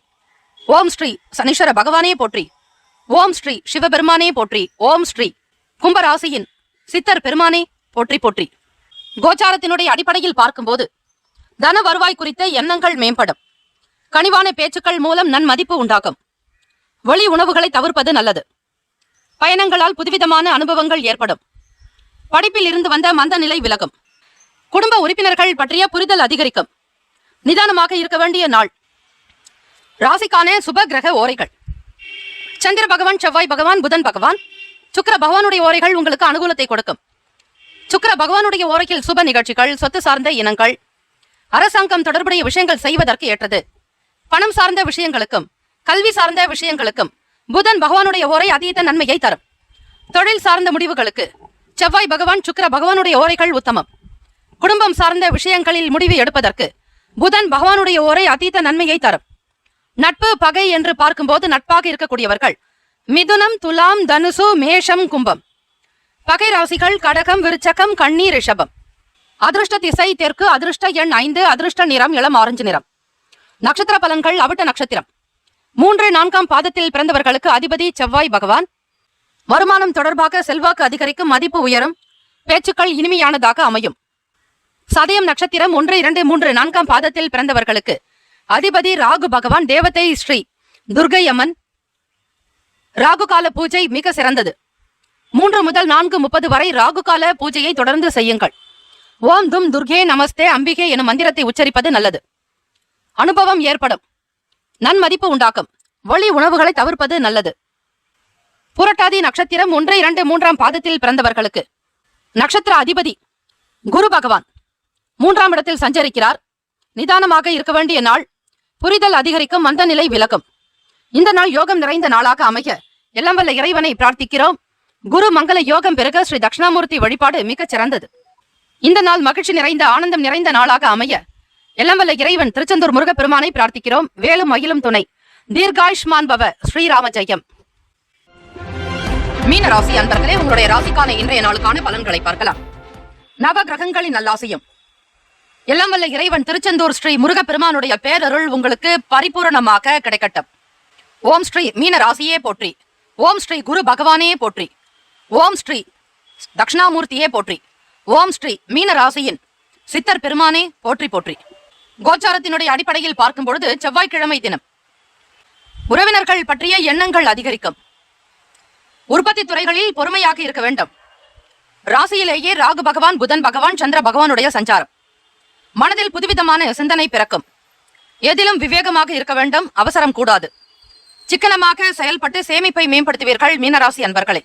ஓம் ஸ்ரீ சனீஸ்வர பகவானே போற்றி. ஓம் ஸ்ரீ சிவபெருமானே போற்றி. ஓம் ஸ்ரீ கும்பராசியின் சித்தர் பெருமானே போற்றி போற்றி. கோச்சாரத்தினுடைய அடிப்படையில் பார்க்கும்போது தன வருவாய் குறித்த எண்ணங்கள் மேம்படும். கனிவான பேச்சுக்கள் மூலம் நன்மதிப்பு உண்டாகும். வெளி உணவுகளை தவிர்ப்பது நல்லது. பயணங்களால் புதுவிதமான அனுபவங்கள் ஏற்படும். படிப்பில் இருந்து வந்த மந்த நிலை விலகும். குடும்ப உறுப்பினர்கள் பற்றிய புரிதல் அதிகரிக்கும். நிதானமாக இருக்க வேண்டிய நாள். ராசிக்கான சுப கிரக ஓரைகள். சந்திர பகவான், செவ்வாய் பகவான், புதன் பகவான், சுக்கிர பகவானுடைய ஓரைகள் உங்களுக்கு அனுகூலத்தை கொடுக்கும். சுக்கிர பகவானுடைய ஓரையில் சுப நிகழ்ச்சிகள், சொத்து சார்ந்த இனங்கள், அரசாங்கம் தொடர்புடைய விஷயங்கள் செய்வதற்கு ஏற்றது. பணம் சார்ந்த விஷயங்களுக்கும் கல்வி சார்ந்த விஷயங்களுக்கும் புதன் பகவானுடைய ஓரை அதீத நன்மையை தரும். தொழில் சார்ந்த முடிவுகளுக்கு செவ்வாய் பகவான், சுக்கிர பகவானுடைய ஓரைகள் உத்தமம். குடும்பம் சார்ந்த விஷயங்களில் முடிவு எடுப்பதற்கு புதன் பகவானுடைய ஓரை அதீத நன்மையை தரும். நட்பு பகை என்று பார்க்கும்போது நட்பாக இருக்கக்கூடியவர்கள் மிதுனம், துலாம், தனுசு, மேஷம், கும்பம். பகை ராசிகள் கடகம், விருச்சகம், கன்னி, ரிஷபம். அதிருஷ்ட திசை தெற்கு. அதிருஷ்ட எண் 5. அதிருஷ்ட நிறம் இளம் ஆரஞ்சு நிறம். நட்சத்திர பலன்கள் அவிட்ட நட்சத்திரம் 3, 4ஆம் பாதத்தில் பிறந்தவர்களுக்கு அதிபதி செவ்வாய் பகவான். வருமானம் தொடர்பாக செல்வாக்கு அதிகரிக்கும். மதிப்பு உயரும். பேச்சுக்கள் இனிமையானதாக அமையும். சதயம் நட்சத்திரம் 1, 2, 3, 4ஆம் பாதத்தில் பிறந்தவர்களுக்கு அதிபதி ராகு பகவான். தேவதை ஸ்ரீ துர்கை அம்மன். ராகு கால பூஜை மிக சிறந்தது. 3 முதல் 4:30 வரை ராகு கால பூஜையை தொடர்ந்து செய்யுங்கள். ஓம் தும் துர்கே நமஸ்தே அம்பிகே எனும் மந்திரத்தை உச்சரிப்பது நல்லது. அனுபவம் ஏற்படும். நன்மதிப்பு உண்டாக்கும். வெளி உணவுகளை தவிர்ப்பது நல்லது. புரட்டாதி நட்சத்திரம் 1, 2, 3ஆம் பாதத்தில் பிறந்தவர்களுக்கு நட்சத்திர அதிபதி குரு பகவான் 3ஆம் இடத்தில் சஞ்சரிக்கிறார். நிதானமாக இருக்க வேண்டிய நாள். புரிதல் அதிகரிக்கும். மந்த நிலை விலகும். இந்த நாள் யோகம் நிறைந்த நாளாக அமைய எல்லாம் வல்ல இறைவனை பிரார்த்திக்கிறோம். குரு மங்கள யோகம் பெருக ஸ்ரீ தட்சிணாமூர்த்தி வழிபாடு மிகச் சிறந்தது. இந்த நாள் மகிழ்ச்சி நிறைந்த ஆனந்தம் நிறைந்த நாளாக அமைய எல்லாம் வல்ல இறைவன் திருச்செந்தூர் முருகப்பெருமானை பிரார்த்திக்கிறோம். வேலும் மயிலும் துணை. தீர்காயுஷ்மான் பவ. ஸ்ரீராம ஜெயம். மீன ராசி அன்பர்களே, உங்களுடைய ராசிக்கான இன்றைய நாளுக்கான பலன்களை பார்க்கலாம். நவ கிரகங்களின் நல்லாசியும் எல்லாம் வல்ல இறைவன் திருச்செந்தூர் ஸ்ரீ முருகப்பெருமானுடைய பேரருள் உங்களுக்கு பரிபூரணமாக கிடைக்கட்டும். ஓம் ஸ்ரீ மீன ராசியே போற்றி. ஓம் ஸ்ரீ குரு பகவானே போற்றி. ஓம் ஸ்ரீ தட்சிணாமூர்த்தியே போற்றி. ஓம் ஸ்ரீ மீன ராசியின் சித்தர் பெருமானே போற்றி போற்றி. கோச்சாரத்தினுடைய அடிப்படையில் பார்க்கும் பொழுது செவ்வாய்க்கிழமை தினம். உறவினர்கள் பற்றிய எண்ணங்கள் அதிகரிக்கும். உற்பத்தி துறைகளில் பொறுமையாக இருக்க வேண்டும். ராசியிலேயே ராகு பகவான், புதன் பகவான், சந்திர பகவானுடைய சஞ்சாரம். மனதில் புதுவிதமான சிந்தனை பிறக்கும். எதிலும் விவேகமாக இருக்க வேண்டும். அவசரம் கூடாது. சிக்கனமாக செயல்பட்டு சேமிப்பை மேம்படுத்துவீர்கள். மீனராசி அன்பர்களே,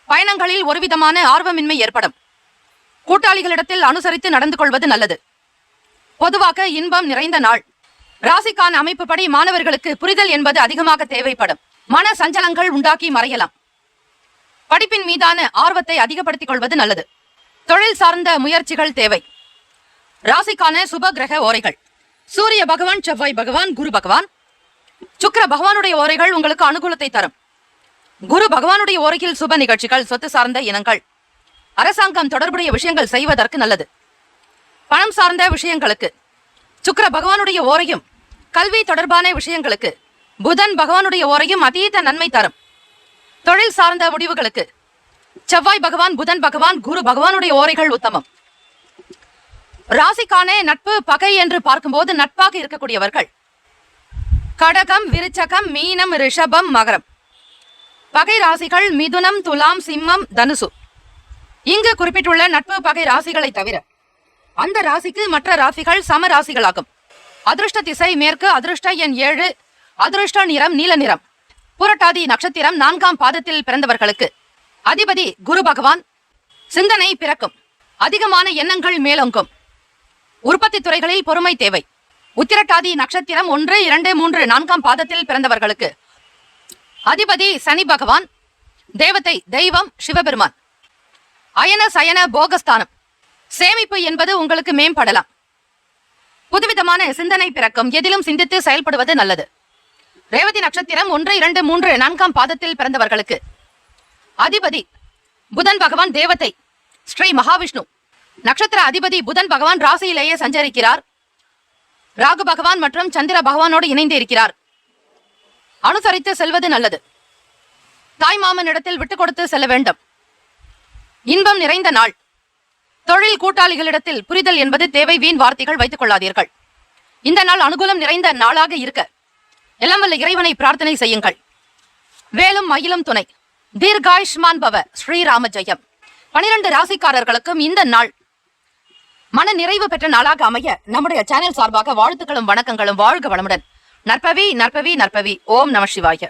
பயணங்களில் ஒருவிதமான ஆர்வமின்மை ஏற்படும். கூட்டாளிகளிடத்தில் அனுசரித்து நடந்து கொள்வது நல்லது. பொதுவாக இன்பம் நிறைந்த நாள். ராசிக்கான அமைப்புப்படி மாணவர்களுக்கு புரிதல் என்பது அதிகமாக தேவைப்படும். மன சஞ்சலங்கள் உண்டாக்கி மறையலாம். படிப்பின் மீதான ஆர்வத்தை அதிகப்படுத்திக் கொள்வது நல்லது. தொழில் சார்ந்த முயற்சிகள் தேவை. ராசிக்கான சுப கிரக ஓரைகள். சூரிய பகவான், செவ்வாய் பகவான், குரு பகவான், சுக்கிர பகவானுடைய ஓரைகள் உங்களுக்கு அனுகூலத்தை தரும். குரு பகவானுடைய ஓரையில் சுப நிகழ்ச்சிகள், சொத்து சார்ந்த இனங்கள், அரசாங்கம் தொடர்புடைய விஷயங்கள் செய்வதற்கு நல்லது. பணம் சார்ந்த விஷயங்களுக்கு சுக்கிர பகவானுடைய ஓரையும், கல்வி தொடர்பான விஷயங்களுக்கு புதன் பகவானுடைய ஓரையும் அதீத நன்மை தரும். தொழில் சார்ந்த முடிவுகளுக்கு செவ்வாய் பகவான், புதன் பகவான், குரு பகவானுடைய ஓரைகள் உத்தமம். ராசிக்கான நட்பு பகை என்று பார்க்கும்போது நட்பாக இருக்கக்கூடியவர்கள் கடகம், விருச்சகம், மீனம், ரிஷபம், மகரம். பகை ராசிகள் மிதுனம், துலாம், சிம்மம், தனுசு. இங்கு குறிப்பிட்டுள்ள நட்பு பகை ராசிகளை தவிர அந்த ராசிக்கு மற்ற ராசிகள் சம ராசிகளாகும். அதிருஷ்ட திசை மேற்கு. அதிருஷ்ட எண் 7. அதிருஷ்ட நிறம் நீல நிறம். புரட்டாதி நட்சத்திரம் 4ஆம் பாதத்தில் பிறந்தவர்களுக்கு அதிபதி குரு பகவான். சிந்தனை பிறக்கும். அதிகமான எண்ணங்கள் மேலோங்கும். உற்பத்தி துறைகளில் பொறுமை தேவை. உத்திரட்டாதி நட்சத்திரம் 1, 2, 3, 4ஆம் பாதத்தில் பிறந்தவர்களுக்கு அதிபதி சனி பகவான், தேவதை தெய்வம் சிவபெருமான். அயன சயன போகஸ்தானம். சேமிப்பு என்பது உங்களுக்கு மேம்படலாம். புதுவிதமான சிந்தனை பிறக்கும். எதிலும் சிந்தித்து செயல்படுவது நல்லது. ரேவதி நட்சத்திரம் 1, 2, 3, 4ஆம் பாதத்தில் பிறந்தவர்களுக்கு அதிபதி புதன் பகவான், தேவதை ஸ்ரீ மகாவிஷ்ணு. நட்சத்திர அதிபதி புதன் பகவான் ராசியிலேயே சஞ்சரிக்கிறார். ராகு பகவான் மற்றும் சந்திர பகவானோடு இணைந்து இருக்கிறார். அனுசரித்து செல்வது நல்லது. தாய்மாமனிடத்தில் விட்டுக் கொடுத்து செல்ல வேண்டும். இன்பம் நிறைந்த நாள். தொழில் கூட்டாளிகளிடத்தில் புரிதல் என்பது தேவை. வீண் வார்த்தைகள் வைத்துக் கொள்ளாதீர்கள். இந்த நாள் அனுகூலம் நிறைந்த நாளாக இருக்க எல்லாம் வல்ல இறைவனை பிரார்த்தனை செய்யுங்கள். வேலும் மயிலும் துணை. தீர்காயுஷ்மான் பவ. ஸ்ரீராம ஜெயம். 12 ராசிக்காரர்களுக்கும் இந்த நாள் மன நிறைவு பெற்ற நாளாக அமைய நம்முடைய சேனல் சார்பாக வாழ்த்துக்களும் வணக்கங்களும். வாழ்க வளமுடன். நற்பவி நற்பவி நற்பவி. ஓம் நம சிவாய.